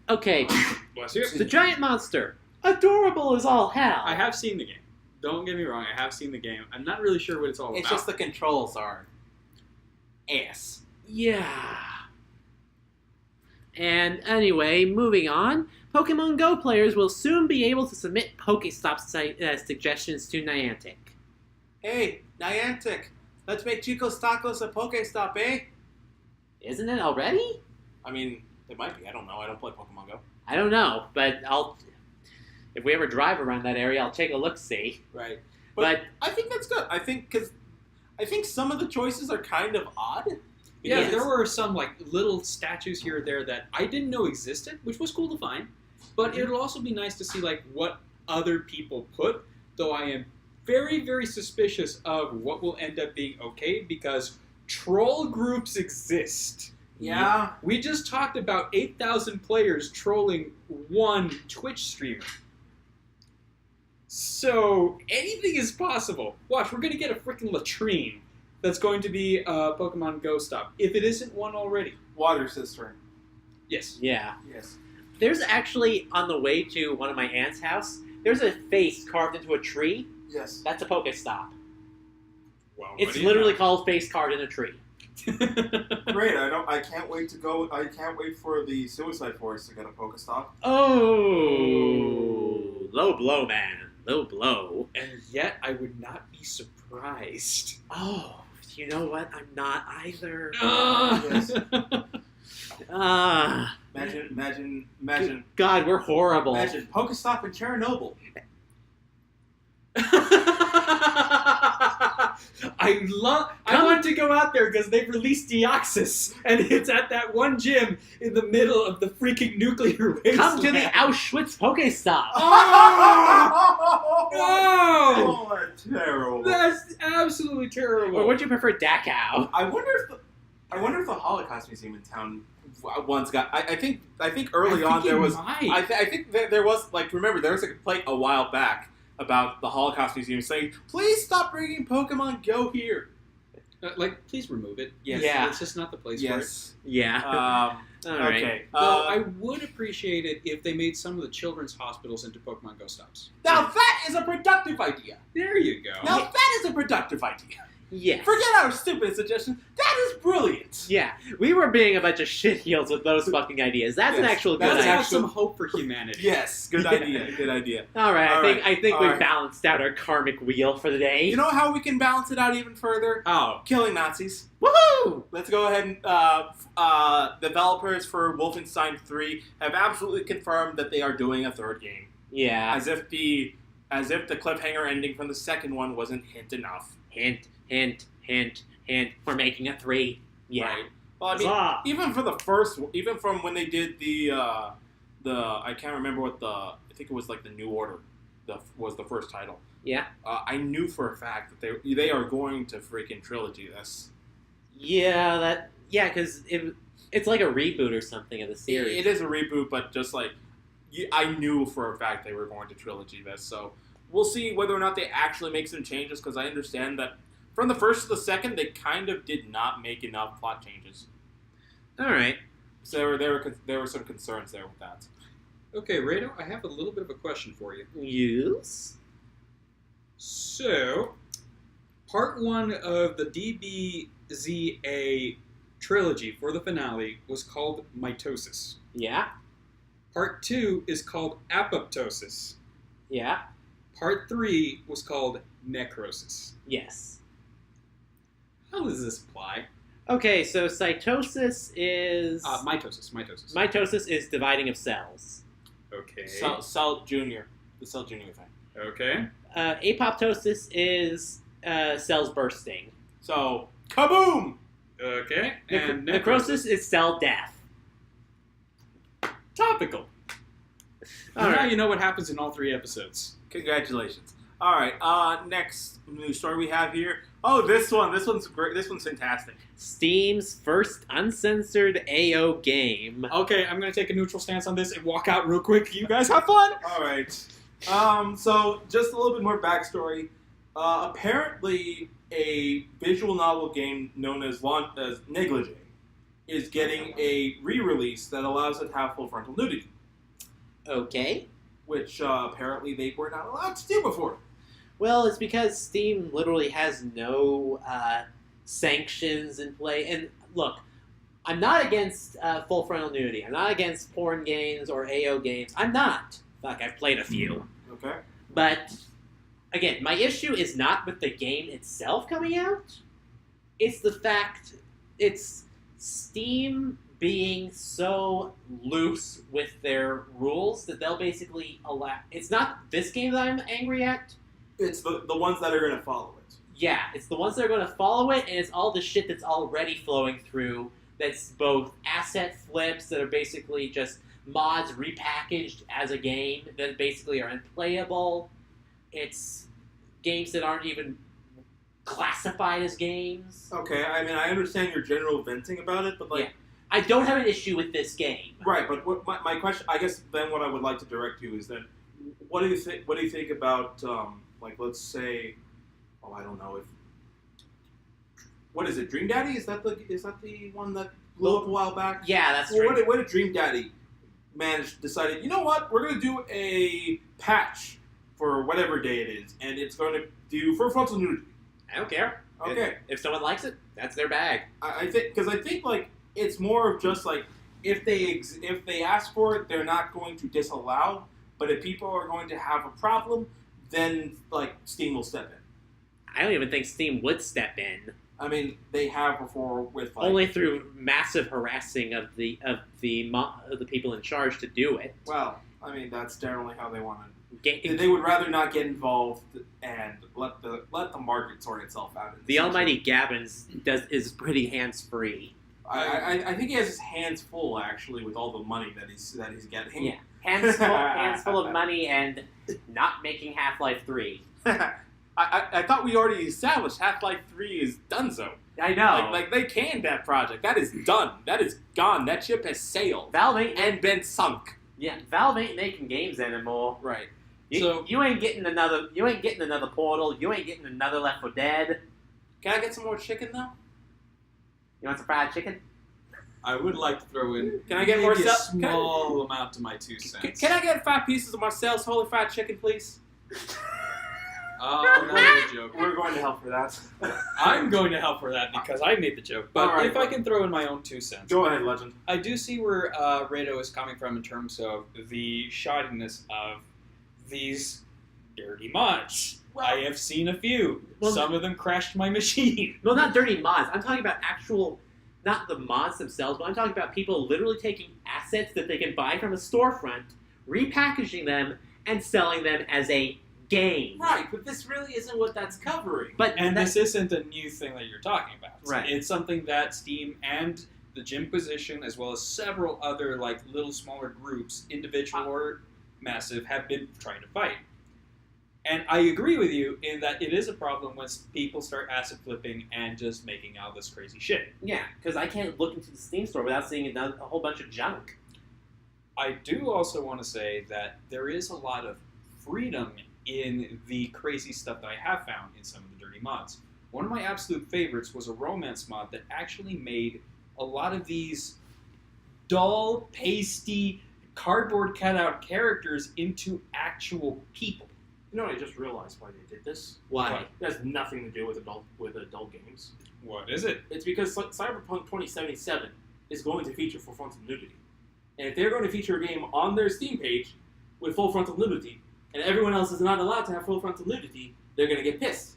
Okay. Bless you. The giant monster. Adorable as all hell. I have seen the game. Don't get me wrong, I have seen the game. I'm not really sure what it's all It's about. just the controls are ass. Yeah. And anyway, moving on. Pokemon Go players will soon be able to submit Pokestop suggestions to Niantic. Hey, Niantic, let's make Chicos Tacos a Pokestop, eh? Isn't it already? I mean, it might be. I don't know. I don't play Pokemon Go. I don't know, but if we ever drive around that area, I'll take a look-see. Right. But I think that's good. I think some of the choices are kind of odd. Yeah, Yes. there were some like little statues here or there that I didn't know existed, which was cool to find. But it'll also be nice to see like what other people put, though I am very, very suspicious of what will end up being okay because troll groups exist. Yeah. We just talked about 8,000 players trolling one Twitch streamer. So anything is possible. Watch, we're going to get a freaking latrine that's going to be a Pokemon Go stop, if it isn't one already. Water cistern. Yes. yeah. Yes. There's actually, on the way to one of my aunt's house, there's a face carved into a tree. Yes. That's a Pokestop. Well, It's literally called face carved in a tree. Great. I can't wait to go. I can't wait for the Suicide Forest to get a Pokestop. Oh, low blow, man. Low blow. And yet, I would not be surprised. Oh, you know what? I'm not either. Yes. Ah, Imagine God, we're horrible. Pokestop in Chernobyl. I want to go out there because they've released Deoxys, and it's at that one gym in the middle of the freaking nuclear wasteland. Come to the Auschwitz Pokestop. Oh! Oh Oh, that's terrible. That's absolutely terrible. Or would you prefer Dachau? I wonder if the Holocaust Museum in town once got. I think early on there was. I think there was remember there was a complaint a while back about the Holocaust Museum saying, "Please stop bringing Pokemon Go here." Please remove it. Yes. Yeah. It's just not the place Yes. Yeah. All right. Okay. Though I would appreciate it if they made some of the children's hospitals into Pokemon Go stops. Now that is a productive idea. There you go. Now that is a productive idea. Yes. Forget our stupid suggestion. That is brilliant. Yeah, we were being a bunch of shitheels with those fucking ideas. That's an Yes, actual good that's Let's idea. have some hope for humanity. Yes. Good idea. Good idea. All right, I think All we've right. balanced out our karmic wheel for the day. You know how we can balance it out even further? Oh. Killing Nazis. Woohoo! Let's go ahead and developers for Wolfenstein 3 have absolutely confirmed that they are doing a third game. Yeah. As if the cliffhanger ending from the second one wasn't hint enough. Hint, hint, hint, hint. We're making a 3. Yeah. Right. Well, I mean, Huzzah. even for the first, even from when they did the I can't remember what I think it was like the New Order, was the first title. Yeah. I knew for a fact that they are going to freaking trilogy this. Yeah, because it's like a reboot or something of the series. It is a reboot, but just I knew for a fact they were going to trilogy this. So we'll see whether or not they actually make some changes, because I understand that from the first to the second, they kind of did not make enough plot changes. All right. So there were some concerns there with that. Okay, Rado, I have a little bit of a question for you. Yes? So, part 1 of the DBZA trilogy for the finale was called Mitosis. Yeah? Part 2 is called Apoptosis. Yeah? Part 3 was called Necrosis. Yes. How does this apply? Okay, so cytosis is... Mitosis. Mitosis is dividing of cells. Okay. Cell Junior, the Cell Junior thing. Okay. Apoptosis is cells bursting. So, kaboom! Okay. And Necrosis is cell death. Topical. All Now right. you know what happens in all 3 episodes. Congratulations. All right. Next news story we have here. Oh, this one's great. This one's fantastic. Steam's first uncensored AO game. Okay, I'm going to take a neutral stance on this and walk out real quick. You guys have fun? All right. So just a little bit more backstory. Apparently, a visual novel game known as Negligee is getting a re-release that allows it to have full frontal nudity, Okay. which apparently they were not allowed to do before. Well, it's because Steam literally has no sanctions in play. And look, I'm not against full frontal nudity. I'm not against porn games or AO games. I'm not. Fuck, I've played a few. Okay. But, again, my issue is not with the game itself coming out. It's the fact it's Steam being so loose with their rules that they'll basically allow... It's not this game that I'm angry at. It's the ones that are going to follow it. Yeah, it's the ones that are going to follow it, and it's all the shit that's already flowing through. That's both asset flips that are basically just mods repackaged as a game that basically are unplayable. It's games that aren't even classified as games. Okay, I mean, I understand your general venting about it, but Yeah. I don't have an issue with this game. Right, but what my question, I guess, then what I would like to direct you is then, what do you think? What do you think about, let's say, I don't know if, what is it? Dream Daddy? Is that the one that blew up a while back? Yeah, that's Well, true. what did Dream Daddy decided? You know what? We're going to do a patch for whatever day it is, and it's going to do for frontal nudity. I don't care. Okay. If someone likes it, that's their bag. I think it's more of just if they ask for it, they're not going to disallow. But if people are going to have a problem, then Steam will step in. I don't even think Steam would step in. I mean, they have before with Only through massive harassing of the people in charge to do it. Well, I mean that's generally how they want to. Ga- They would rather not get involved and let the market sort itself out. The almighty Gabbins is pretty hands free. I think he has his hands full actually with all the money that he's getting. Yeah, hands full of money and not making Half-Life 3. I thought we already established Half-Life 3 is donezo. I know. Like they canned that project. That is done. That is gone. That ship has sailed. Valve ain't and been sunk. Yeah, Valve ain't making games anymore. Right. You ain't getting another. You ain't getting another Portal. You ain't getting another Left 4 Dead. Can I get some more chicken though? You want some fried chicken? I would like to throw in. Can I get maybe more a small amount to my 2 cents? Can I get 5 pieces of Marcel's Holy Fried Chicken, please? Oh, that was a joke. We're going to hell for that. I'm going to hell for that because I made the joke. But All right, if I can throw in my own 2 cents. Go ahead, Legend. I do see where Rado is coming from in terms of the shoddiness of these dirty mods. Well, I have seen a few. Some of them crashed my machine. Well, not dirty mods. I'm talking about actual, not the mods themselves, but I'm talking about people literally taking assets that they can buy from a storefront, repackaging them, and selling them as a game. Right, but this really isn't what that's covering. And this isn't a new thing that you're talking about. Right. It's something that Steam and the Jimquisition, as well as several other like little smaller groups, individual or massive, have been trying to fight. And I agree with you in that it is a problem when people start asset flipping and just making all this crazy shit. Yeah, because I can't look into the Steam store without seeing a whole bunch of junk. I do also want to say that there is a lot of freedom in the crazy stuff that I have found in some of the dirty mods. One of my absolute favorites was a romance mod that actually made a lot of these dull, pasty, cardboard cutout characters into actual people. You know, I just realized why they did this. Why? It has nothing to do with adult games. What is it? It's because Cyberpunk 2077 is going to feature full frontal nudity. And if they're going to feature a game on their Steam page with full frontal nudity, and everyone else is not allowed to have full frontal nudity, they're going to get pissed.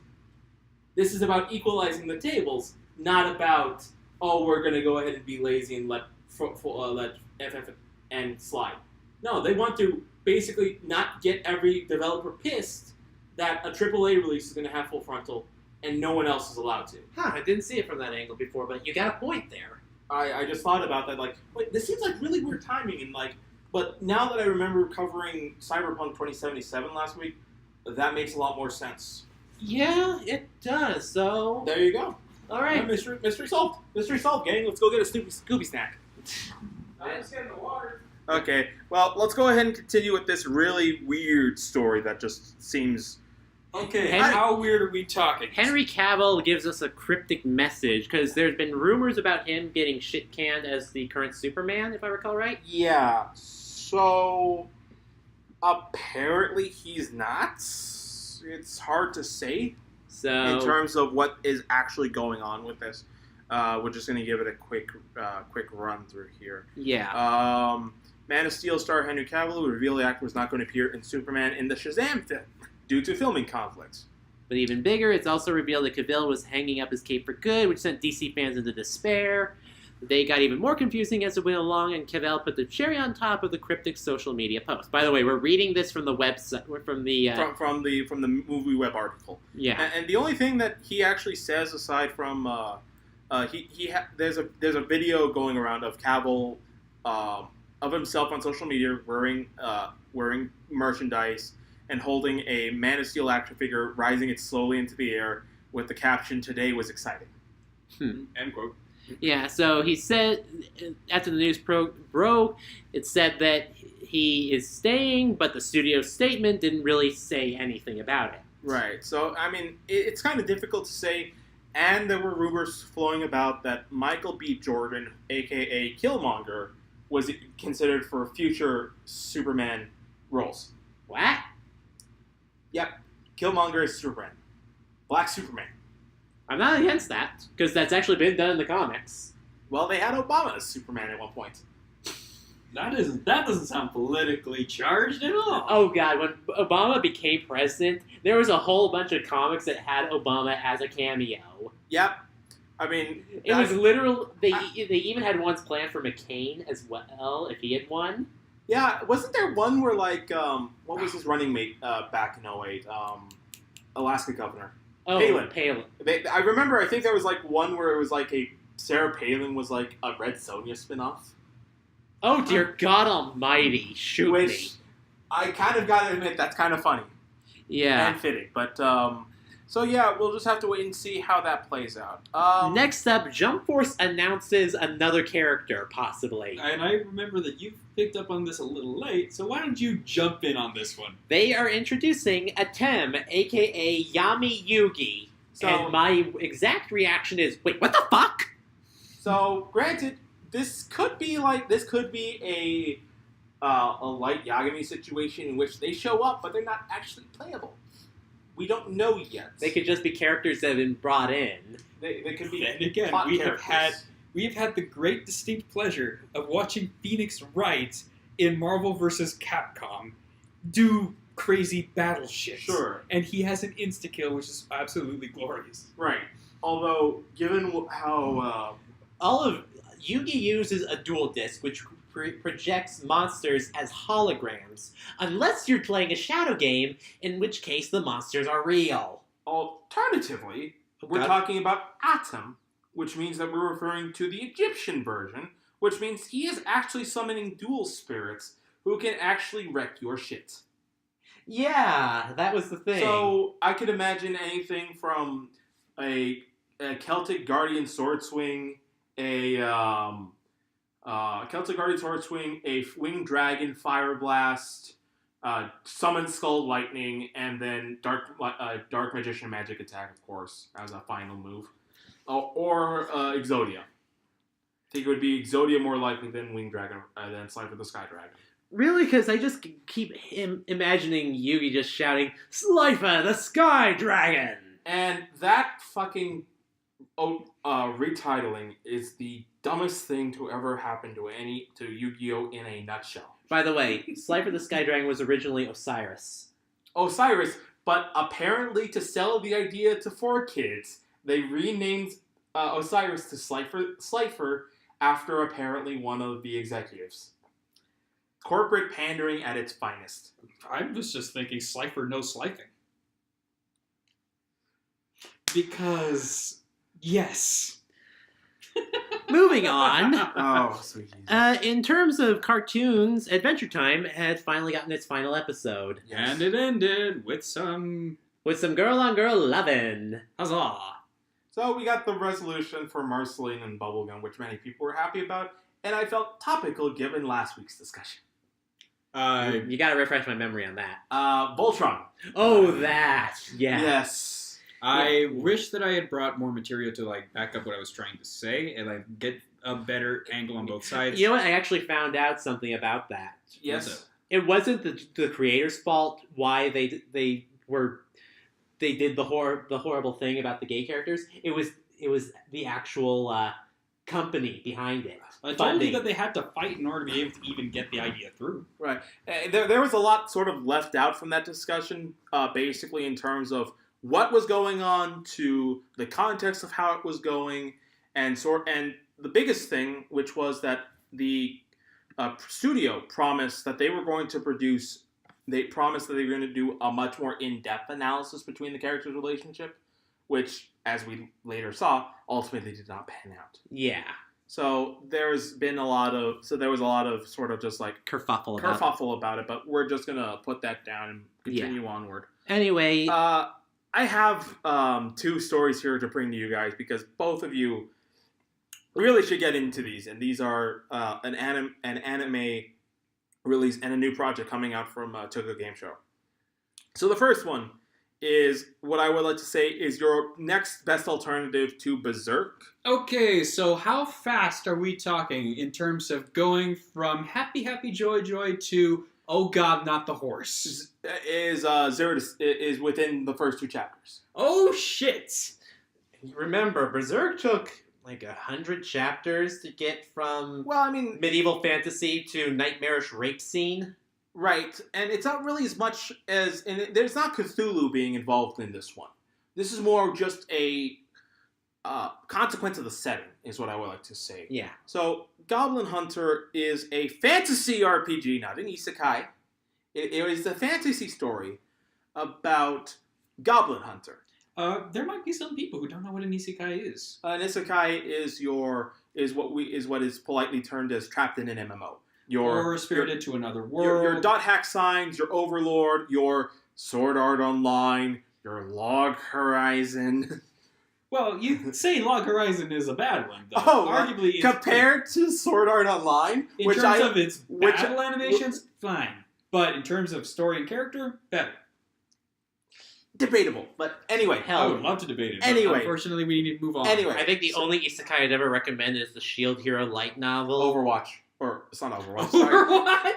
This is about equalizing the tables, not about, oh, we're going to go ahead and be lazy and let FFN slide. No, they want to basically not get every developer pissed that a AAA release is going to have full frontal and no one else is allowed to. Huh, I didn't see it from that angle before, but you got a point there. I just thought about that, like, wait, this seems like really weird timing, and like, but now that I remember covering Cyberpunk 2077 last week, that makes a lot more sense. Yeah, it does, so... There you go. All right. Mystery solved. Mystery solved, gang. Let's go get a Scooby snack. I'm just getting the water. Okay, well, let's go ahead and continue with this really weird story that just seems... Okay, Henry- how weird are we talking? Henry Cavill gives us a cryptic message, because there's been rumors about him getting shit-canned as the current Superman, if I recall right. Yeah, so... apparently he's not. It's hard to say So in terms of what is actually going on with this. We're just going to give it a quick run through here. yeah. Man of Steel star Henry Cavill revealed the actor was not going to appear in Superman in the Shazam film due to filming conflicts. But even bigger, it's also revealed that Cavill was hanging up his cape for good, which sent DC fans into despair. They got even more confusing as it went along, and Cavill put the cherry on top of the cryptic social media post. By the way, we're reading this from the website, from the from the movie web article. Yeah. And the only thing that he actually says, aside from there's a video going around of Cavill of himself on social media wearing merchandise and holding a Man of Steel action figure, rising it slowly into the air with the caption, "Today was exciting." End quote. Yeah, so he said, after the news broke, it said that he is staying, but the studio statement didn't really say anything about it. Right. So, I mean, it's kind of difficult to say, and there were rumors flowing about that Michael B. Jordan, a.k.a. Killmonger, was considered for future Superman roles. What? Yep. Killmonger is Superman. Black Superman. I'm not against that, because that's actually been done in the comics. Well, they had Obama as Superman at one point. That doesn't sound politically charged at all. Oh god, when Obama became president, there was a whole bunch of comics that had Obama as a cameo. Yep. I mean... It was literal... They even had ones planned for McCain as well, if he had won. Yeah, wasn't there one where, like, what was his running mate back in 08? Alaska governor. Oh, Palin. I remember, I think there was, like, one where it was, like, Sarah Palin was, like, a Red Sonja spinoff. Oh, dear God almighty. Shoot me. I kind of gotta admit, that's kind of funny. Yeah. And fitting. But, So yeah, we'll just have to wait and see how that plays out. Next up, Jump Force announces another character, possibly. And I remember that you picked up on this a little late, so why don't you jump in on this one? They are introducing Atem, aka Yami Yugi. So, and my exact reaction is, wait, what the fuck? So, granted, this could be a light Yagami situation in which they show up, but they're not actually playable. We don't know yet. They could just be characters that have been brought in. They could be. And again, plot we characters. have had the great distinct pleasure of watching Phoenix Wright in Marvel vs. Capcom do crazy battle shit. Sure. And he has an insta-kill, which is absolutely glorious. Right. Although, given how All of Yugi uses a dual disc, which projects monsters as holograms, unless you're playing a shadow game, in which case the monsters are real. alternatively, we're talking about Atem, which means that we're referring to the Egyptian version, which means he is actually summoning dual spirits who can actually wreck your shit. Yeah, that was the thing. So I could imagine anything from a Celtic Guardian Sword Swing, a Winged Dragon Fire Blast, Summon Skull Lightning, and then Dark Magician Magic Attack, of course, as a final move. Or Exodia. I think it would be Exodia more likely than Winged Dragon, than Slifer the Sky Dragon. Really? Because I just keep imagining Yugi just shouting, Slifer the Sky Dragon! And that fucking retitling is the dumbest thing to ever happen to Yu-Gi-Oh! In a nutshell. By the way, Slifer the Sky Dragon was originally Osiris. Osiris, but apparently to sell the idea to 4 kids, they renamed Osiris to Slifer after apparently one of the executives. Corporate pandering at its finest. I was just thinking Slifer no slifing. Because, yes. Moving on. Oh, sweet Jesus. In terms of cartoons, Adventure Time had finally gotten its final episode. Yes. And it ended with some girl-on-girl lovin'. huzzah. So we got the resolution for Marceline and Bubblegum, which many people were happy about, and I felt topical given last week's discussion. You gotta refresh my memory on that. Voltron. Oh, that. Yeah. Yes. I wish that I had brought more material to back up what I was trying to say and get a better angle on both sides. You know what? I actually found out something about that. Yes. It wasn't the creator's fault why they did the horrible thing about the gay characters. It was the actual company behind it. I told you that they had to fight in order to be able to even get the idea through. Right. There was a lot sort of left out from that discussion, basically in terms of what was going on, to the context of how it was going, and the biggest thing, which was that the studio promised that they were going to produce. They promised that they were going to do a much more in-depth analysis between the characters' relationship, which, as we later saw, ultimately did not pan out. Yeah. So there was a lot of sort of just kerfuffle about it, but we're just gonna put that down and continue onward. Anyway, I have 2 stories here to bring to you guys because both of you really should get into these, and these are an anime release and a new project coming out from Tokyo Game Show. So the first one is what I would like to say is your next best alternative to Berserk. Okay, so how fast are we talking in terms of going from happy, happy, joy, joy to, oh god, not the horse? Is within the first 2 chapters. Oh shit! remember, Berserk took 100 chapters to get from medieval fantasy to nightmarish rape scene. Right, and it's not really as much as... And there's not Cthulhu being involved in this one. This is more just a consequence of the setting, is what I would like to say. Yeah. So, Goblin Hunter is a fantasy RPG, not an isekai. It is a fantasy story about Goblin Hunter. There might be some people who don't know what an isekai is. An isekai is what is politely termed as trapped in an MMO. Or spirited to another world. Your dot hack signs, your overlord, your sword art online, your Log Horizon. Well, you say Log Horizon is a bad one, though. Oh, arguably, it's compared to Sword Art Online, in terms of its battle animations, fine. But in terms of story and character, better. Debatable, but anyway. I would love to debate it. Anyway. But unfortunately, we need to move on. Anyway. I think the only isekai I'd ever recommend is the Shield Hero light novel. Overwatch. Or, it's not Overwatch. Sorry.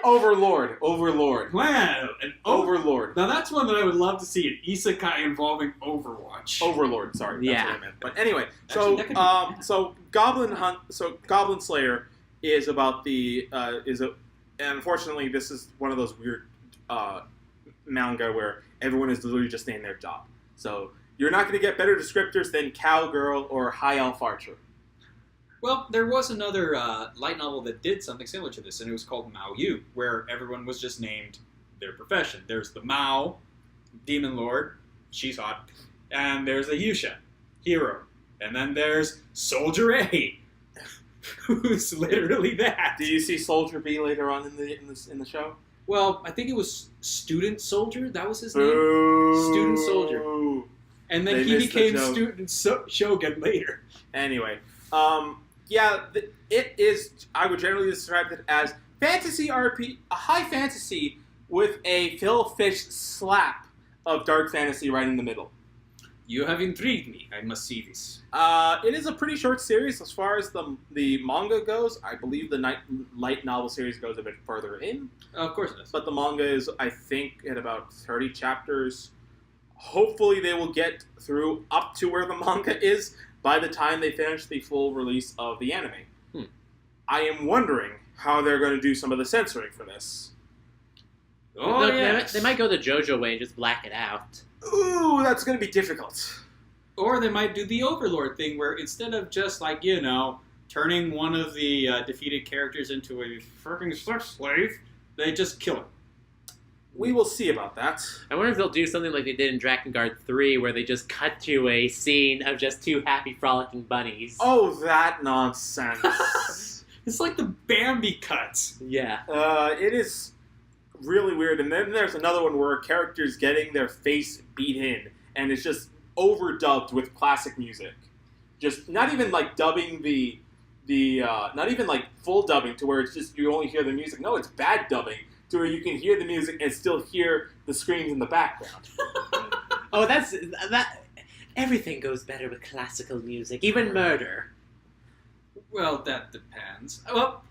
Overwatch? Overlord. Wow. An Overlord. Now, that's one that I would love to see, an isekai involving Overwatch. Overlord, sorry. That's what I meant. But anyway, Actually, so Goblin Slayer is about and unfortunately, this is one of those weird manga where everyone is literally just saying their job. So you're not going to get better descriptors than Cowgirl or High Elf Archer. Well, there was another light novel that did something similar to this, and it was called Mao Yu, where everyone was just named their profession. There's the Mao, Demon Lord, she's hot, and there's a Yusha, hero, and then there's Soldier A, who's literally that. Do you see Soldier B later on in the show? Well, I think it was Student Soldier. That was his name. Boo. Student Soldier. And then he became Student Shogun later. Anyway, it is. I would generally describe it as fantasy RP, a high fantasy with a Phil Fish slap of dark fantasy right in the middle. You have intrigued me. I must see this. It is a pretty short series as far as the manga goes. I believe the light novel series goes a bit further in. Of course it does. But the manga is, I think, at about 30 chapters. Hopefully they will get through up to where the manga is by the time they finish the full release of the anime. I am wondering how they're going to do some of the censoring for this. Oh, yes. They might go the JoJo way and just black it out. Ooh, that's going to be difficult. Or they might do the Overlord thing, where instead of just, like, turning one of the defeated characters into a freaking sex slave, they just kill him. We will see about that. I wonder if they'll do something like they did in Drakengard 3, where they just cut to a scene of just two happy, frolicking bunnies. Oh, that nonsense. It's like the Bambi cuts. Yeah. It is really weird. And then there's another one where a character's getting their face beat in, and it's just overdubbed with classic music. Just not even like dubbing not even like full dubbing to where it's just you only hear the music. No, it's bad dubbing to where you can hear the music and still hear the screams in the background. Oh, that. Everything goes better with classical music, even murder. Well, that depends. Well,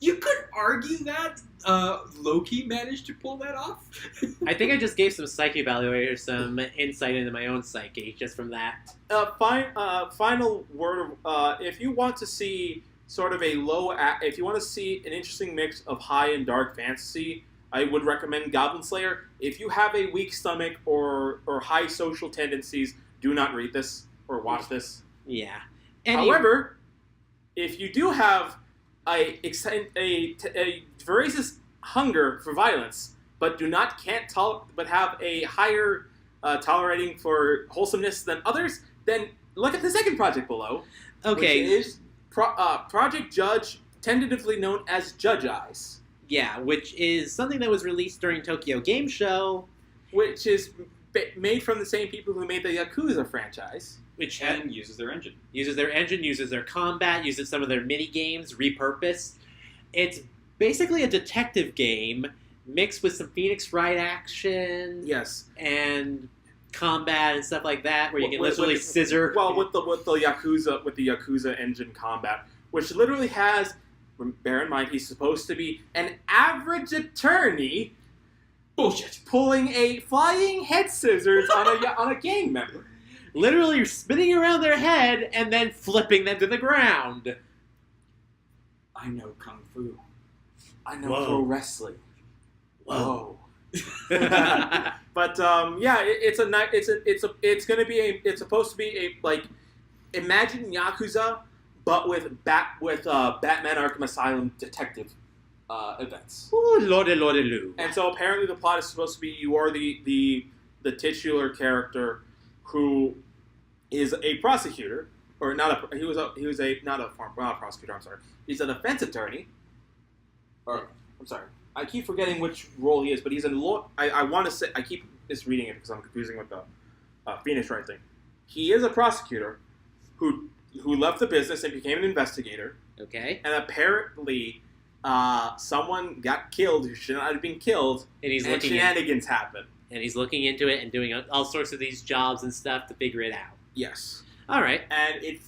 you could argue that Loki managed to pull that off. I think I just gave some psyche evaluator some insight into my own psyche just from that. Final word. If you want to see sort of if you want to see an interesting mix of high and dark fantasy, I would recommend Goblin Slayer. If you have a weak stomach or high social tendencies, do not read this or watch this. Yeah. However, if you do have a voracious hunger for violence, but but have a higher tolerating for wholesomeness than others, then look at the second project below. Okay. Which is Project Judge, tentatively known as Judge Eyes. Yeah, which is something that was released during Tokyo Game Show. Which is made from the same people who made the Yakuza franchise. Which uses their engine. Uses their combat, uses some of their mini-games, repurposed. It's basically a detective game mixed with some Phoenix Wright action. Yes. And combat and stuff like that, where you can literally scissor. Well, with the Yakuza engine combat, which literally has, bear in mind, he's supposed to be an average attorney. Bullshit. Pulling a flying head scissors on a gang member. Literally spinning around their head and then flipping them to the ground. I know kung fu. I know pro wrestling. Whoa. But it's supposed to be imagine Yakuza, but with Batman Arkham Asylum detective events. Ooh, lordy. And so apparently the plot is supposed to be you are the titular character who is a prosecutor, or not a prosecutor. I'm sorry. He's a defense attorney. Or I'm sorry. I keep forgetting which role he is, but he's a law. I want to say I keep misreading it because I'm confusing with Phoenix Wright thing. He is a prosecutor who left the business and became an investigator. Okay. And apparently, someone got killed who should not have been killed, And shenanigans happened. And he's looking into it and doing all sorts of these jobs and stuff to figure it out. Yes. All right. And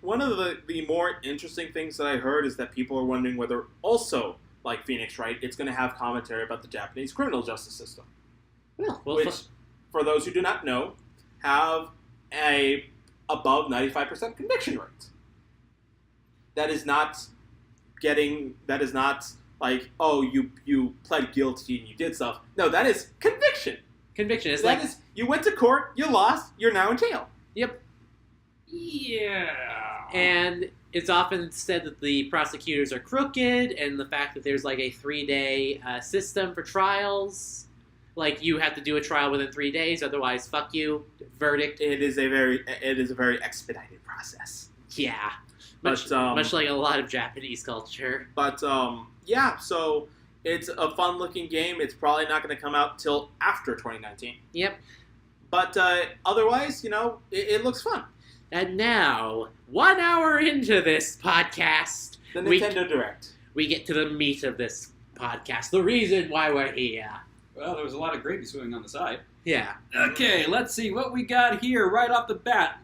one of the more interesting things that I heard is that people are wondering whether also, like Phoenix Wright, it's going to have commentary about the Japanese criminal justice system. Well, Which, for those who do not know, have a above 95% conviction rate. That is not like, oh, you pled guilty and you did stuff. No, that is conviction. Conviction is That is, you went to court, you lost, you're now in jail. Yep. Yeah. And it's often said that the prosecutors are crooked, and the fact that there's like a 3-day system for trials. Like, you have to do a trial within 3 days, otherwise, fuck you. Verdict. It is a very expedited process. Yeah. But, Much like a lot of Japanese culture. But, yeah, so it's a fun-looking game. It's probably not going to come out till after 2019. Yep. But otherwise, it looks fun. And now, 1 hour into this podcast, The Nintendo Direct. we get to the meat of this podcast. The reason why we're here. Well, there was a lot of gravy swimming on the side. Yeah. Okay, let's see what we got here right off the bat.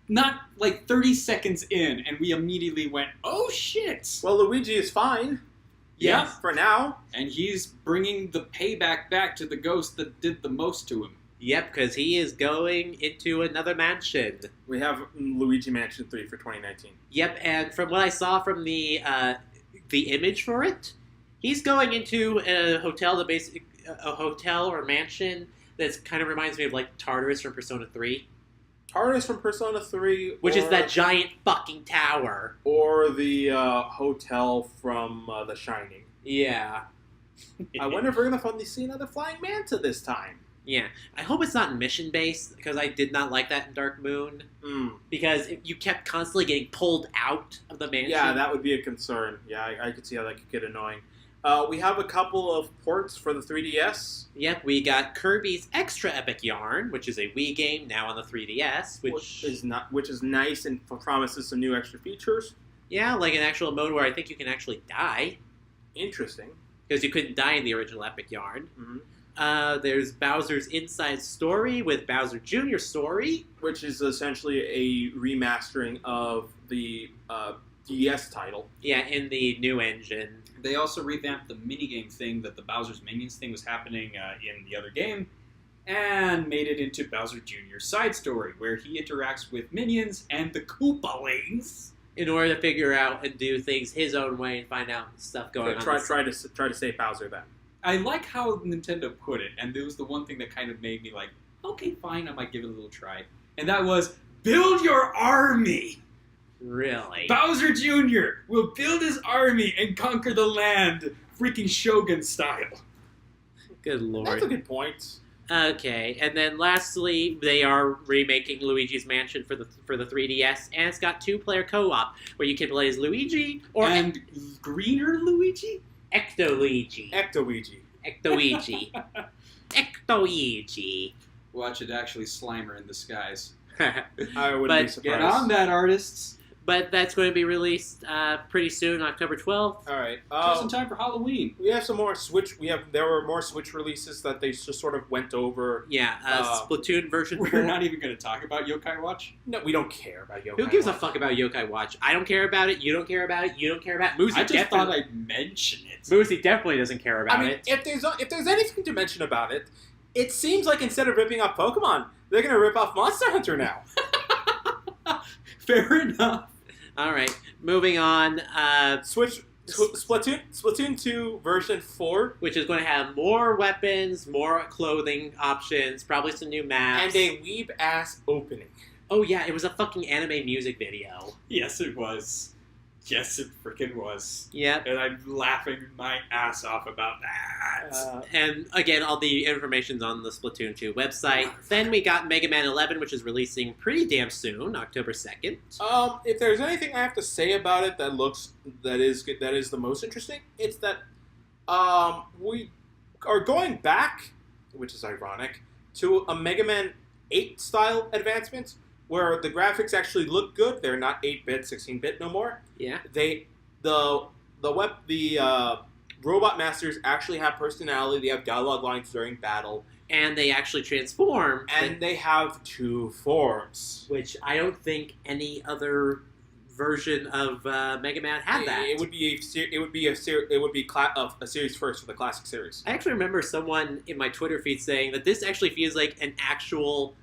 Not like 30 seconds in, and we immediately went, oh shit! Well, Luigi is fine. Yeah. For now. And he's bringing the payback back to the ghost that did the most to him. Yep, because he is going into another mansion. We have Luigi Mansion 3 for 2019. Yep, and from what I saw from the image for it, he's going into a hotel, a hotel or mansion that kind of reminds me of like Tartarus from Persona 3. Tartarus from Persona 3. Which is that giant fucking tower. Or the hotel from The Shining. Yeah. I wonder if we're going to finally see another flying manta this time. Yeah. I hope it's not mission-based, because I did not like that in Dark Moon. Because you kept constantly getting pulled out of the mansion. Yeah, that would be a concern. Yeah, I could see how that could get annoying. We have a couple of ports for the 3DS. Yep, we got Kirby's Extra Epic Yarn, which is a Wii game now on the 3DS, which is nice and promises some new extra features. Yeah, like an actual mode where I think you can actually die. Interesting. Because you couldn't die in the original Epic Yarn. Mm-hmm. There's Bowser's Inside Story with Bowser Jr. Story. Which is essentially a remastering of the DS title. Yeah, in the new engine. They also revamped the minigame thing that the Bowser's Minions thing was happening in the other game, and made it into Bowser Jr.'s side story, where he interacts with minions and the Koopalings in order to figure out and do things his own way and find out stuff going on. Try to save Bowser then. I like how Nintendo put it, and it was the one thing that kind of made me like, okay, fine, I might give it a little try. And that was, build your army! Really? Bowser Jr. will build his army and conquer the land, freaking Shogun style. Good lord. That's a good point. Okay, and then lastly, they are remaking Luigi's Mansion for the 3DS, and it's got 2-player co-op, where you can play as Luigi and greener Luigi? Ecto-Luigi. Ecto-Luigi. Ecto-Luigi. Ecto-Luigi. Watch it actually Slimer in disguise. I wouldn't be surprised. Get on that, artists. But that's going to be released pretty soon, October 12th. All right. Just in time for Halloween. We have some more Switch. There were more Switch releases that they just sort of went over. Yeah, Splatoon version 4. We're not even going to talk about Yokai Watch? No, we don't care about Yokai Watch. Who gives a fuck about Yokai Watch? I don't care about it. You don't care about it. You don't care about it. Moosey I just thought I'd mention it. Moosey definitely doesn't care about it. If there's anything to mention about it, it seems like instead of ripping off Pokemon, they're going to rip off Monster Hunter now. Fair enough. All right, moving on. Splatoon 2 version 4. Which is going to have more weapons, more clothing options, probably some new maps. And a weeb-ass opening. Oh yeah, it was a fucking anime music video. Yes, it was. Yes, it freaking was. Yep. And I'm laughing my ass off about that. And again, all the information's on the Splatoon 2 website. Then we got Megaman 11, which is releasing pretty damn soon, October 2nd. If there's anything I have to say about it that is the most interesting, it's that we are going back, which is ironic, to a Mega Man 8 style advancements, where the graphics actually look good. They're not 8-bit, 16-bit no more. Yeah. The robot masters actually have personality. They have dialogue lines during battle, And they actually transform. and they have 2 forms. Which I don't think any other version of Mega Man had that. It would be a series first for the classic series. I actually remember someone in my Twitter feed saying that this actually feels like an actual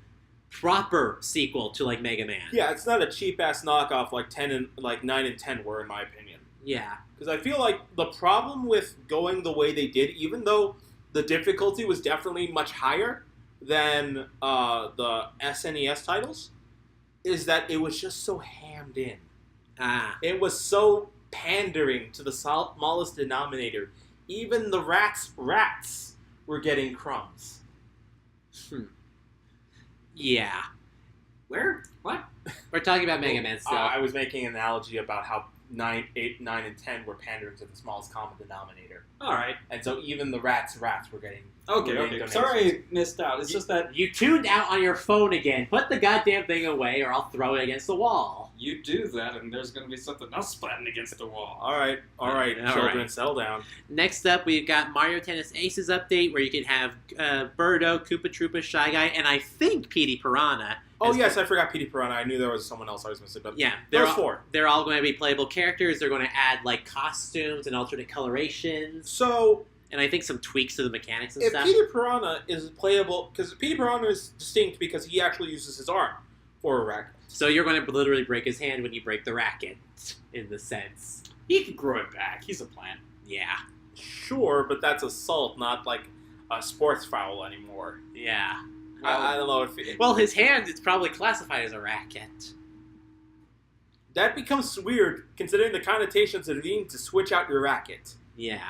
proper sequel to like Mega Man. Yeah, it's not a cheap ass knockoff like 9 and 10 were, in my opinion. Yeah. Because I feel like the problem with going the way they did, even though the difficulty was definitely much higher than the SNES titles, is that it was just so hammed in. It was so pandering to the smallest denominator. Even the rats were getting crumbs. Yeah. What? We're talking about Mega Man still. I was making an analogy about how 9, 8, 9, and 10 were pandering to the smallest common denominator. All right. And so even the rats were getting... Okay. Sorry I missed out. It's just that You tuned out on your phone again. Put the goddamn thing away or I'll throw it against the wall. you do that and there's going to be something else splatting against the wall. All right, children, settle down. Next up, we've got Mario Tennis Aces update where you can have Birdo, KoopaTroopa, Shy Guy, and I think Petey Piranha. Oh, yes, I forgot Petey Piranha. I knew there was someone else I was missing. But Yeah, those 4. They're all going to be playable characters. They're going to add like costumes and alternate colorations, So, and I think some tweaks to the mechanics and if stuff. Petey Piranha is playable... Because Petey Piranha is distinct because he actually uses his arm for a racket. So you're going to literally break his hand when you break the racket, in the sense. He can grow it back. He's a plant. Yeah. Sure, but that's assault, not like a sports foul anymore. Yeah. I don't know if... Well, his hand is probably classified as a racket. That becomes weird, considering the connotations of needing to switch out your racket. Yeah.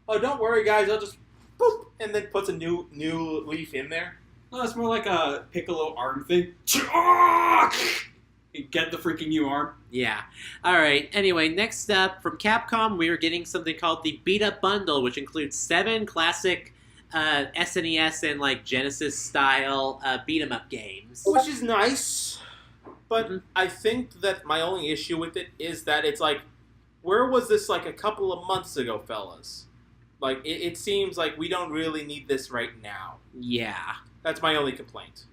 Oh, don't worry, guys. I'll just boop, and then puts a new leaf in there. No, it's more like a Piccolo arm thing. Get the freaking new arm. Yeah. All right. Anyway, next up from Capcom, we are getting something called the Beat Up Bundle, which includes 7 classic SNES and like Genesis style beat 'em up games. Which is nice, but Mhm. I think that my only issue with it is that it's like, where was this like a couple of months ago, fellas? Like, it seems like we don't really need this right now. Yeah. That's my only complaint.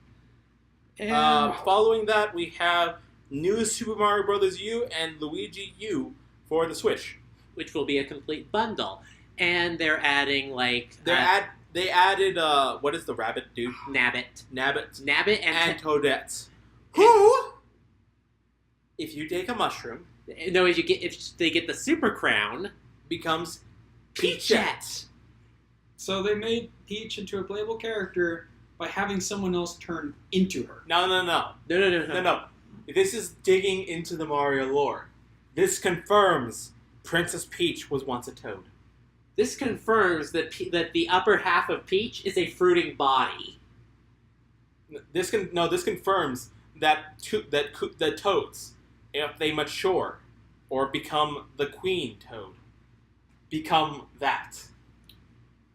And Following that, we have new Super Mario Bros. U and Luigi U for the Switch. which will be a complete bundle. And they're adding like They added what is the rabbit dude? Nabbit Nabbit and and Toadette. Who, if you take a mushroom, no, if they get the Super Crown, becomes Peachette. So they made Peach into a playable character by having someone else turn into her. No. No. This is digging into the Mario lore. This confirms Princess Peach was once a toad. This confirms that the upper half of Peach is a fruiting body. This confirms that toads, if they mature or become the queen toad, become that.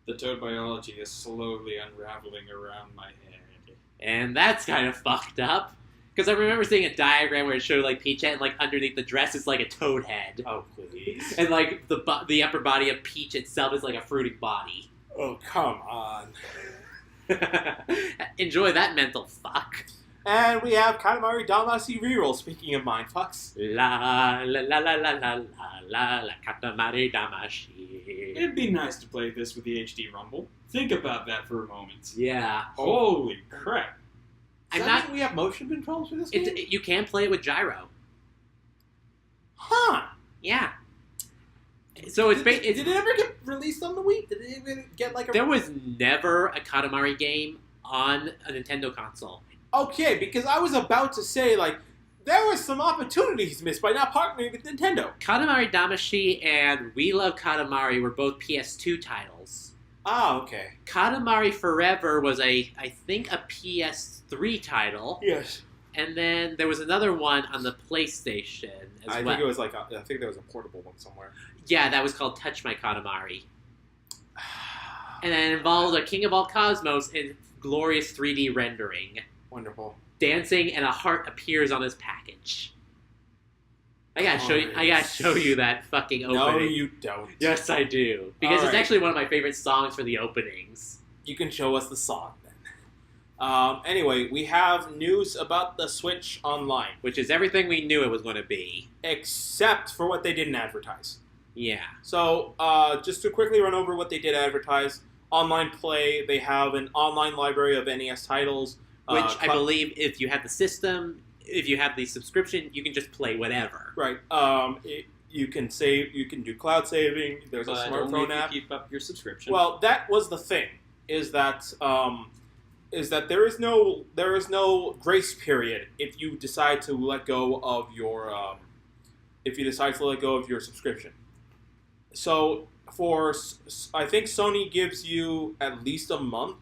The toad biology is slowly unraveling around my head. And that's kind of fucked up. Because I remember seeing a diagram where it showed like Peachette and like underneath the dress is like a toad head. Oh, please. And like the upper body of Peach itself is like a fruiting body. Oh, come on. Enjoy that mental fuck. And we have Katamari Damacy Reroll, speaking of mindfucks. La la la la la la la la Katamari Damacy. It'd be nice to play this with the HD Rumble. Think about that for a moment. Yeah. Holy crap. I'm Does that mean we have motion controls for this game? You can play it with gyro. Huh. Yeah. So it's Did it ever get released on the Wii? Did it even get like a... There was never a Katamari game on a Nintendo console. Okay, because I was about to say, like, there were some opportunities missed by not partnering with Nintendo. Katamari Damacy and We Love Katamari were both PS2 titles. Ah, okay. Katamari Forever was I think a PS3 title. Yes. And then there was another one on the PlayStation as I well. think it was like I think there was a portable one somewhere. Yeah, that was called Touch My Katamari. And then it involved a King of All Cosmos in glorious 3D rendering. Wonderful. dancing, and a heart appears on his package. I gotta show you that fucking opening. No, you don't. Yes, I do. Because it's actually one of my favorite songs for the openings. You can show us the song then. Anyway, we have news about the Switch Online. Which is everything we knew it was going to be. Except for what they didn't advertise. Yeah. So, just to quickly run over what they did advertise. Online play, they have an online library of NES titles. Which I believe if you have the system, if you have the subscription, you can just play whatever. Right. You can save, you can do cloud saving, there's a smartphone app. Keep up your subscription. Well, that was the thing, is that there is no grace period if you decide to let go of your subscription. So I think Sony gives you at least a month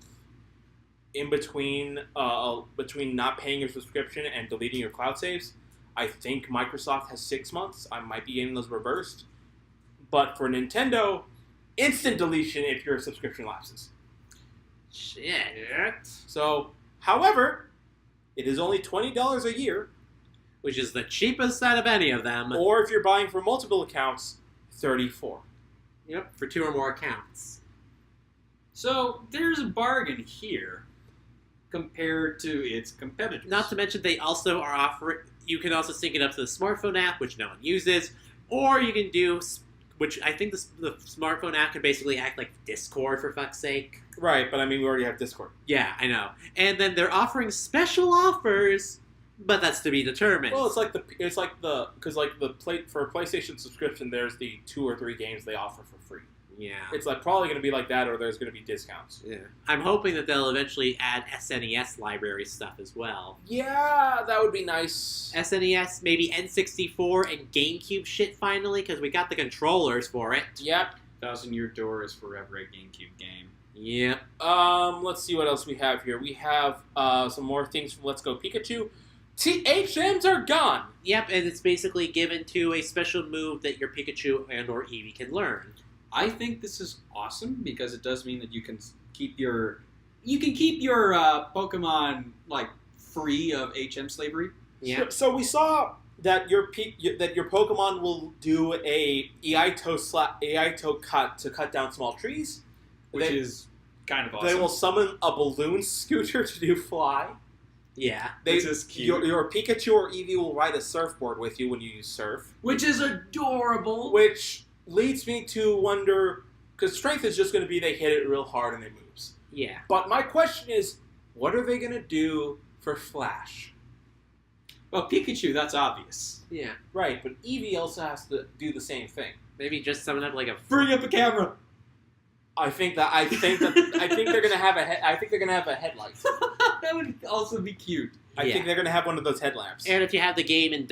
in between not paying your subscription and deleting your cloud saves. I think Microsoft has 6 months. I might be getting those reversed. But for Nintendo, instant deletion if your subscription lapses. Shit. So, however, it is only $20 a year. Which is the cheapest out of any of them. Or if you're buying for multiple accounts, $34. Yep, for 2 or more accounts. So, there's a bargain here compared to its competitors. Not to mention they also are offering... You can also sync it up to the smartphone app, which no one uses. Or you can do... Which I think the smartphone app can basically act like Discord, for fuck's sake. Right, but I mean, we already have Discord. Yeah, I know. And then they're offering special offers, but that's to be determined. Well, for a PlayStation subscription, there's the 2 or 3 games they offer for free. Yeah. It's probably going to be like that, or there's going to be discounts. Yeah. I'm hoping that they'll eventually add SNES library stuff as well. Yeah, that would be nice. SNES, maybe N64 and GameCube shit finally, because we got the controllers for it. Yep. Thousand Year Door is forever a GameCube game. Yep. Let's see what else we have here. We have some more things from Let's Go Pikachu. HMs are gone. Yep, and it's basically given to a special move that your Pikachu and or Eevee can learn. I think this is awesome because it does mean that you can keep your Pokemon like free of HM slavery. Yeah. So we saw that your Pokemon will do a Eito cut to cut down small trees, which is kind of awesome. They will summon a balloon scooter to do fly. Yeah. Which is cute. Your Pikachu or Eevee will ride a surfboard with you when you use surf. Which is adorable. Which leads me to wonder, because strength is just going to be they hit it real hard and it moves. Yeah. But my question is, what are they going to do for Flash? Well, Pikachu, that's obvious. Yeah. Right, but Eevee also has to do the same thing. Maybe just summon up like a... Bring up a camera! I think they're gonna have a headlight. That would also be cute. I think they're gonna have one of those headlamps. And if you have the game in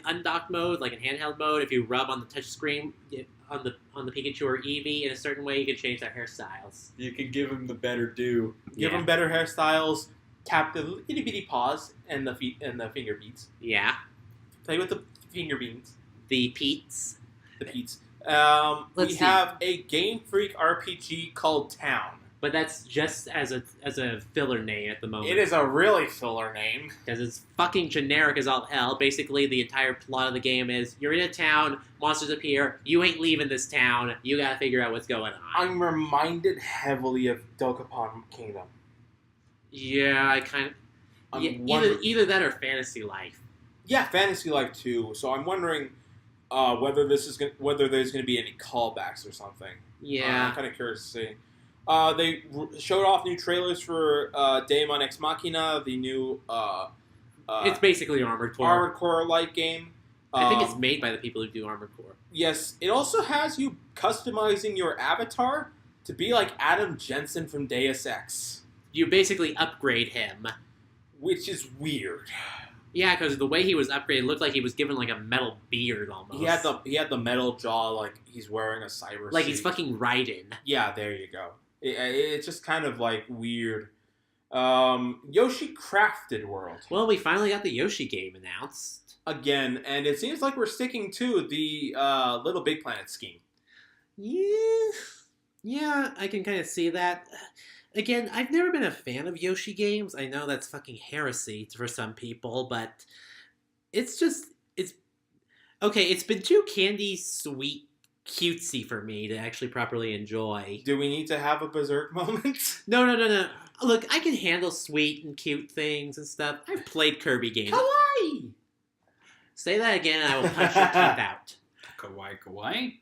undocked mode, like in handheld mode, if you rub on the touch screen on the Pikachu or Eevee in a certain way, you can change their hairstyles. You can give them the better do. Give them better hairstyles. Tap the itty bitty paws and the feet and the finger beads. Yeah. Play with the finger beans. The Peats. The Peats. Let's we see. have a Game Freak RPG called Town. But that's just as a filler name at the moment. It is a really filler name. Because it's fucking generic as all hell. Basically, the entire plot of the game is, you're in a town, monsters appear, you ain't leaving this town, you gotta figure out what's going on. I'm reminded heavily of Dokapon Kingdom. Yeah, I kind of... either that or Fantasy Life. Yeah, Fantasy Life too. So I'm wondering whether there's going to be any callbacks or something. Yeah. I'm kind of curious to see. They showed off new trailers for Daemon Ex Machina, the new it's basically Armored Core. Armored Core-like game. I think it's made by the people who do Armored Core. Yes, it also has you customizing your avatar to be like Adam Jensen from Deus Ex. You basically upgrade him. Which is weird. Yeah, because the way he was upgraded looked like he was given like a metal beard almost. He had the metal jaw like he's wearing a cyber like suit. he's fucking Raiden. Yeah, there you go. It's just kind of like weird. Yoshi Crafted World. Well, we finally got the Yoshi game announced. Again, and it seems like we're sticking to the Little Big Planet scheme. Yeah, I can kind of see that. Again, I've never been a fan of Yoshi games. I know that's fucking heresy for some people, but it's okay. It's been too candy sweet cutesy for me to actually properly enjoy. Do we need to have a berserk moment? No. Look, I can handle sweet and cute things and stuff. I've played Kirby games. Kawaii! Say that again and I will punch your teeth out. Kawaii.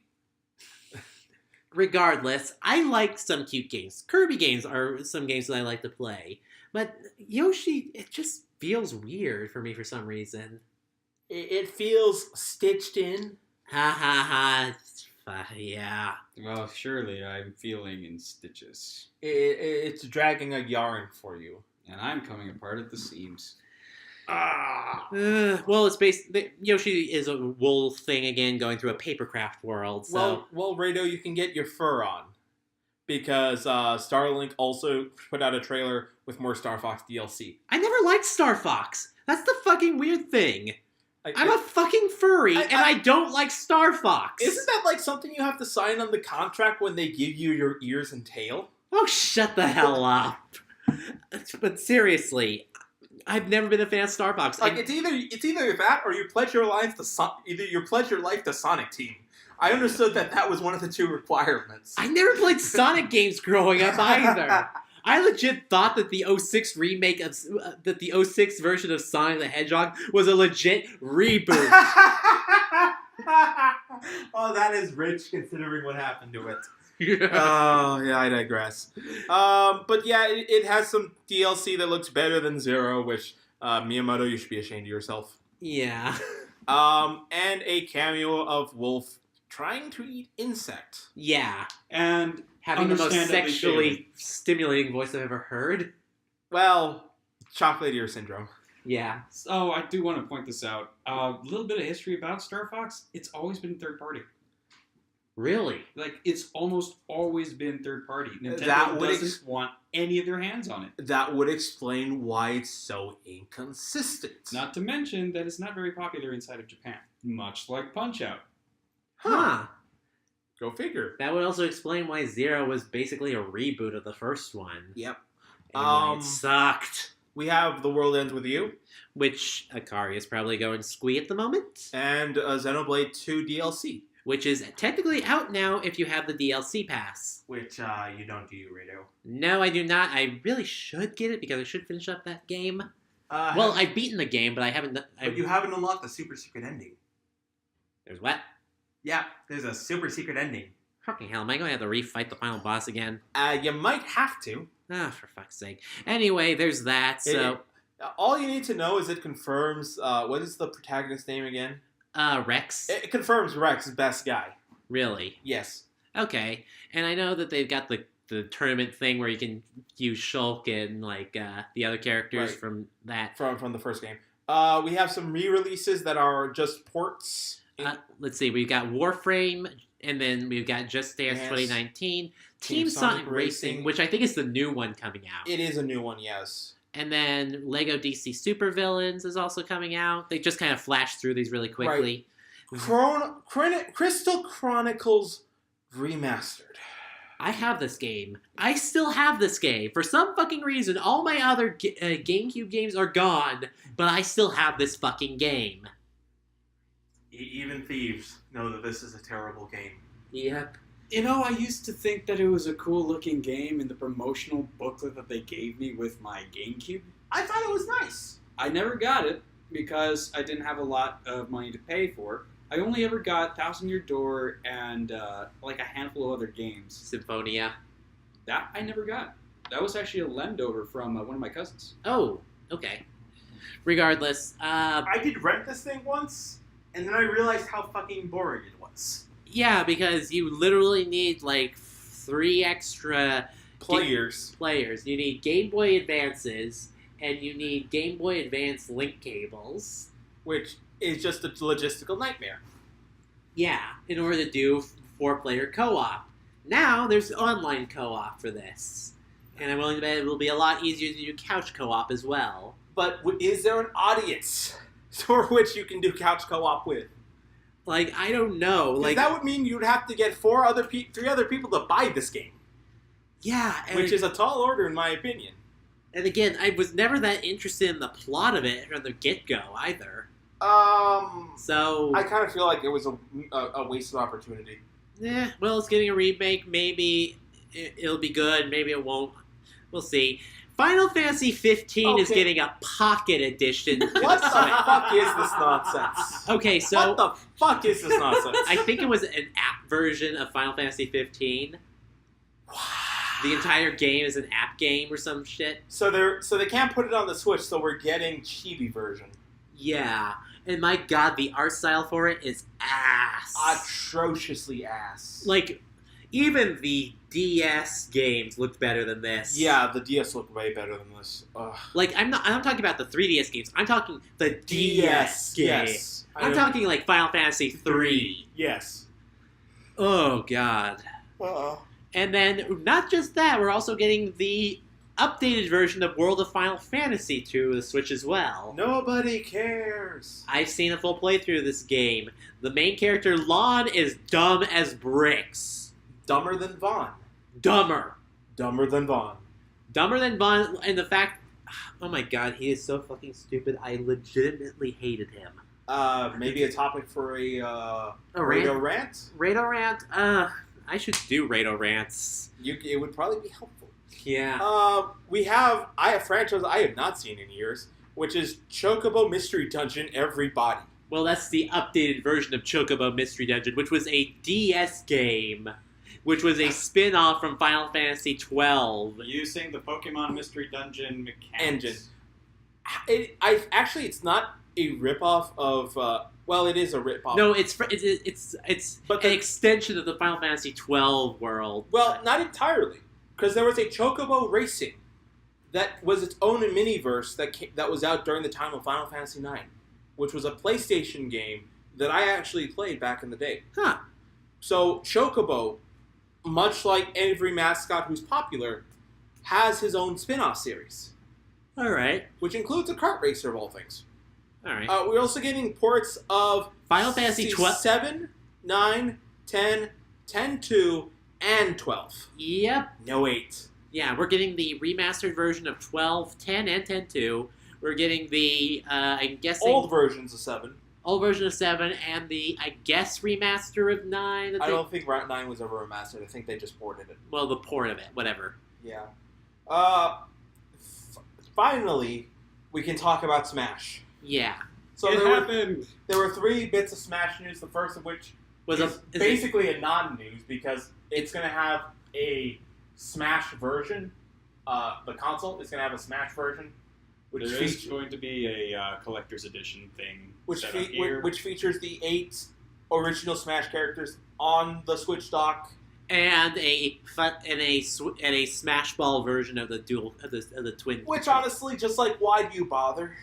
Regardless, I like some cute games. Kirby games are some games that I like to play. But Yoshi, it just feels weird for me for some reason. It feels stitched in. Ha ha ha. Yeah. Well, surely I'm feeling in stitches. It's dragging a yarn for you. And I'm coming apart at the seams. Well, it's Yoshi is a wool thing again, going through a papercraft world. So. Well, Rado, you can get your fur on. Because Starlink also put out a trailer with more Star Fox DLC. I never liked Star Fox. That's the fucking weird thing. I'm a fucking furry, and I don't like Star Fox. Isn't that like something you have to sign on the contract when they give you your ears and tail? Oh, shut the hell up. But seriously, I've never been a fan of Star Fox. Like it's either that or you pledge your life to Sonic Team. I understood that was one of the two requirements. I never played Sonic games growing up either. I legit thought that the 06 remake of that the 06 version of Sonic the Hedgehog was a legit reboot. Oh, that is rich considering what happened to it. Oh, yeah, I digress. But yeah, it has some DLC that looks better than Zero, which Miyamoto, you should be ashamed of yourself. Yeah. And a cameo of Wolf trying to eat insect. Yeah. And having the most sexually stimulating voice I've ever heard. Well, chocolatier syndrome. Yeah. So I do want to point this out. A little bit of history about Star Fox. It's always been third party. Really? Like, it's almost always been third party. Nintendo That would doesn't want any of their hands on it. That would explain why it's so inconsistent. Not to mention that it's not very popular inside of Japan. Much like Punch-Out. Huh. Go figure. That would also explain why Zero was basically a reboot of the first one. Yep. And why it sucked. We have The World Ends With You. Which Akari is probably going squee at the moment. And Xenoblade 2 DLC. Which is technically out now if you have the DLC pass. Which you don't do, Rado. No, I do not. I really should get it because I should finish up that game. Well, I've beaten the game, but I haven't... But you haven't unlocked the super secret ending. There's what? Yeah, there's a super secret ending. Fucking hell, am I going to have to refight the final boss again? You might have to. Ah, for fuck's sake. Anyway, there's that, so... All you need to know is it confirms... what is the protagonist's name again? Rex. It confirms Rex is best guy. Really? Yes. Okay. And I know that they've got the tournament thing where you can use Shulk and, like, the other characters from that. From the first game. We have some re-releases that are just ports... Let's see, we've got Warframe, and then we've got Just Dance 2019, Team Sonic Racing, which I think is the new one coming out. It is a new one, yes. And then Lego DC Supervillains is also coming out. They just kind of flashed through these really quickly. Right. Crystal Chronicles Remastered. I have this game. I still have this game. For some fucking reason, all my other GameCube games are gone, but I still have this fucking game. Even thieves know that this is a terrible game. Yep. You know, I used to think that it was a cool-looking game in the promotional booklet that they gave me with my GameCube. I thought it was nice. I never got it because I didn't have a lot of money to pay for. I only ever got Thousand Year Door and like a handful of other games. Symphonia. That I never got. That was actually a leftover from one of my cousins. Oh, okay. Regardless, I did rent this thing once, and then I realized how fucking boring it was. Yeah, because you literally need like 3 extra players. You need Game Boy Advances, and you need Game Boy Advance link cables. Which is just a logistical nightmare. Yeah, in order to do 4-player co-op. Now, there's online co-op for this. And I'm willing to bet it will be a lot easier to do couch co-op as well. But is there an audience for which you can do couch co-op with? Like, I don't know. Like that would mean you'd have to get 3 other people to buy this game. Yeah, and, which is a tall order in my opinion. and again, I was never that interested in the plot of it from the get-go either. So I kind of feel like it was a wasted opportunity. well, it's getting a remake. Maybe it'll be good. Maybe it won't. We'll see. Final Fantasy 15 is Okay. getting a pocket edition. What the fuck is this nonsense? Okay, so What the fuck is this nonsense? I think it was an app version of Final Fantasy 15. The entire game is an app game or some shit. So they can't put it on the Switch, so we're getting chibi version. Yeah, and my god, the art style for it is ass. Atrociously ass. Like, even the DS games looked better than this. Yeah, the DS looked way better than this. Ugh. Like, I'm talking about the 3DS games. I'm talking the DS game. Yes. I'm talking like Final Fantasy 3. Yes. Oh god. Uh-oh. And then, not just that, we're also getting the updated version of World of Final Fantasy to the Switch as well. Nobody cares. I've seen a full playthrough of this game. The main character, Lon, is dumb as bricks. Dumber than Vaughn. Dumber. Dumber than Vaughn. Dumber than Vaughn, and the fact... Oh my god, he is so fucking stupid. I legitimately hated him. Maybe a topic for a rant? rant? Rado Rant? I should do Rado Rants. It would probably be helpful. Yeah. I have a franchise I have not seen in years, which is Chocobo Mystery Dungeon Everybody. Well, that's the updated version of Chocobo Mystery Dungeon, which was a DS game, which was a spin-off from Final Fantasy XII. Using the Pokemon Mystery Dungeon mechanics. Engine. It's not a ripoff of. Well, it is a ripoff. No, it's But an extension of the Final Fantasy XII world. Well, not entirely, because there was a Chocobo Racing that was its own miniverse that was out during the time of Final Fantasy IX, which was a PlayStation game that I actually played back in the day. Huh. So Chocobo, much like every mascot who's popular, has his own spin-off series, All right. which includes a kart racer of all things. All right. We're also getting ports of Final Fantasy 7, 9, 10, 10-2, and 12. Yep. No 8. Yeah, we're getting the remastered version of 12, 10, and 10.2. We're getting the, I'm guessing... Old versions of 7. Old version of 7, and the, I guess, remaster of 9. That I they- don't think 9 was ever remastered. I think they just ported it. Well, the port of it, whatever. Yeah. Finally, we can talk about Smash. Yeah. So It there were, happened. there were 3 bits of Smash news, the first of which Was It's is it- basically a non-news because it's going to have a Smash version. The console is going to have a Smash version, There is going to be a collector's edition thing set up here. which features the 8 original Smash characters on the Switch dock. and a Smash Ball version of the the twin. Which honestly, just like, why do you bother?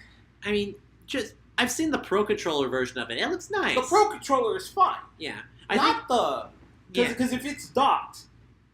I mean, just I've seen the Pro Controller version of it. It looks nice. The Pro Controller is fine. Yeah. Because if it's docked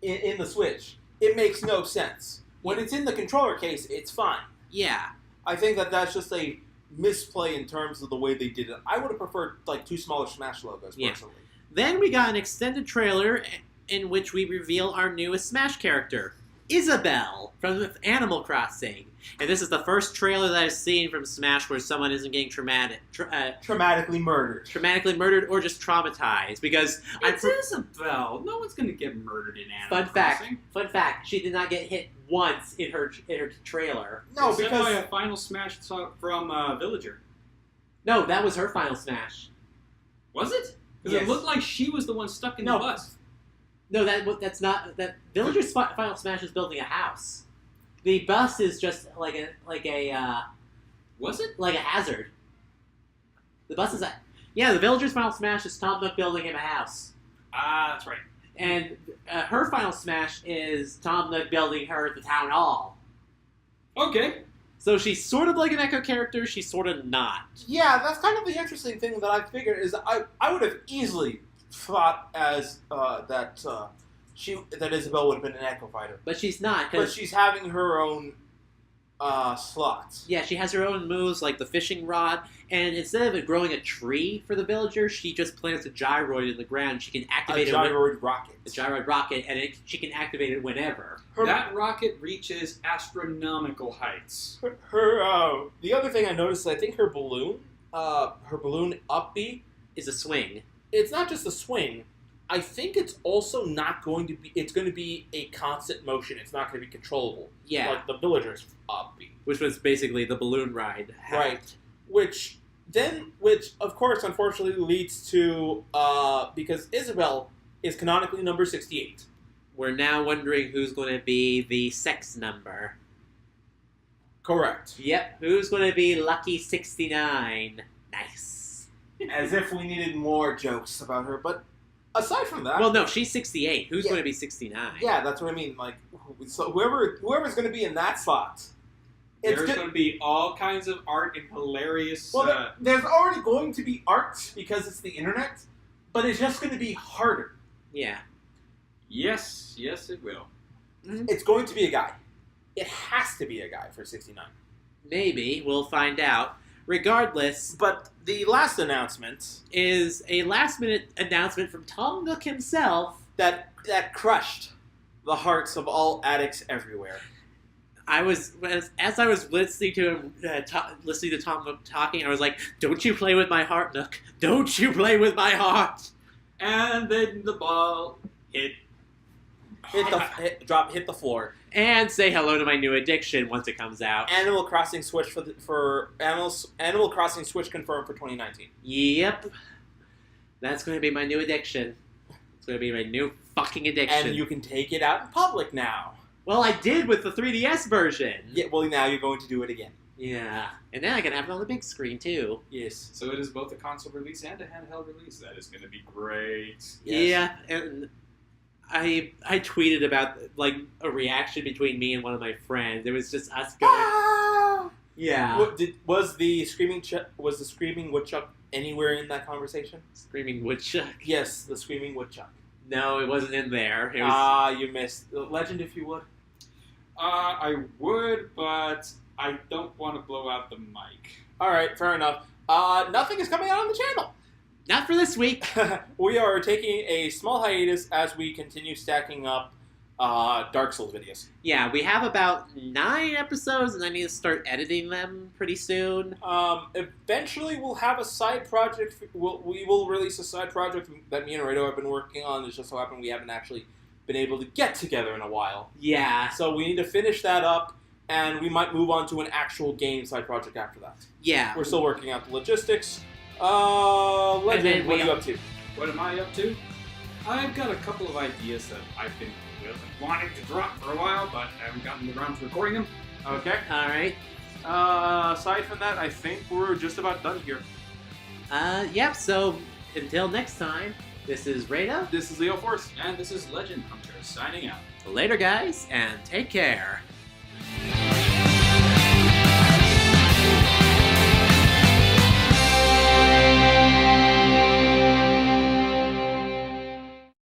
in the Switch, it makes no sense. When it's in the controller case, it's fine. Yeah. I think that's just a misplay in terms of the way they did it. I would have preferred like 2 smaller Smash logos Yeah. personally. Then we got an extended trailer in which we reveal our newest Smash character, Isabelle, from Animal Crossing. And this is the first trailer that I've seen from Smash where someone isn't getting Traumatically murdered. traumatically murdered or just traumatized. Because It's Isabelle. No one's going to get murdered in Animal Crossing. Fun fact, she did not get hit once in her trailer. No, Except because by a final smash from Villager. No, that was her final Smash. Was it? Because Yes. it looked like she was the one stuck in the bus. No, that's not that. Villager's final Smash is building a house. The bus is just like a Was it? like a hazard. The bus is the Villager's final Smash is Tom Nook building him a house, Ah, that's right. and her final Smash is Tom Nook building her the town hall. Okay. So she's sort of like an Echo character. She's sort of not. yeah, that's kind of the interesting thing that I figured is I would have easily thought as that Isabelle would have been an Echo fighter, But she's not. but she's having her own slots. Yeah, she has her own moves like the fishing rod, and instead of it growing a tree for the villagers, she just plants a gyroid in the ground. She can activate A gyroid rocket. a gyroid rocket, and she can activate it whenever. That rocket reaches astronomical heights. The other thing I noticed is I think her balloon upbeat, Is a swing. it's not just a swing. I think it's also not going to be. It's going to be a constant motion. It's not going to be controllable. Yeah, Like the villagers upbeat. which was basically the balloon ride. Right. Which of course, unfortunately, leads to because Isabel is canonically number 68. We're now wondering who's going to be the sex number. Correct. Yep, who's going to be Lucky 69? Nice. As if we needed more jokes about her, but aside from that, Well, no, she's 68. Who's Yeah. going to be 69? yeah, that's what I mean. Like, so whoever's going to be in that slot, it's There's good. going to be all kinds of art and hilarious. Well, there's already going to be art because it's the internet, but it's just going to be harder. Yeah. yes, it will. It's going to be a guy. It has to be a guy for 69. Maybe. We'll find out. Regardless, But the last announcement is a last-minute announcement from Tom Nook himself. that crushed the hearts of all addicts everywhere. As I was listening to him, listening to Tom Nook talking, I was like, "Don't you play with my heart, Nook? Don't you play with my heart?" And then the ball hit. Hit the floor. And say hello to my new addiction once it comes out. Animal Crossing Switch Animal Crossing Switch confirmed for 2019. Yep. That's going to be my new addiction. It's going to be my new fucking addiction. And you can take it out in public now. Well, I did with the 3DS version. Yeah, well, now you're going to do it again. Yeah. And then I can have it on the big screen, too. Yes. So it is both a console release and a handheld release. That is going to be great. Yeah, and I tweeted about, like, a reaction between me and one of my friends. It was just us going... Ah! Yeah. Was the screaming woodchuck anywhere in that conversation? Screaming woodchuck. Yes, the screaming woodchuck. No, it wasn't in there. It was... You missed. Legend, if you would. I would, but I don't want to blow out the mic. All right, fair enough. Nothing is coming out on the channel. Not for this week. We are taking a small hiatus as we continue stacking up Dark Souls videos. Yeah, we have about 9 episodes, and I need to start editing them pretty soon. Eventually, we'll have a side project. We will release a side project that me and Rado have been working on. It's just so happened we haven't actually been able to get together in a while. Yeah. So we need to finish that up, and we might move on to an actual game side project after that. Yeah. We're still working out the logistics. Legend, what are you up to? What am I up to? I've got a couple of ideas that I've been wanting to drop for a while, but I haven't gotten around to recording them. Okay. All right. Aside from that, I think we're just about done here. Yep, so until next time, this is Rado. This is Leo Force. And this is Legend Hunter signing out. Later, guys, and take care.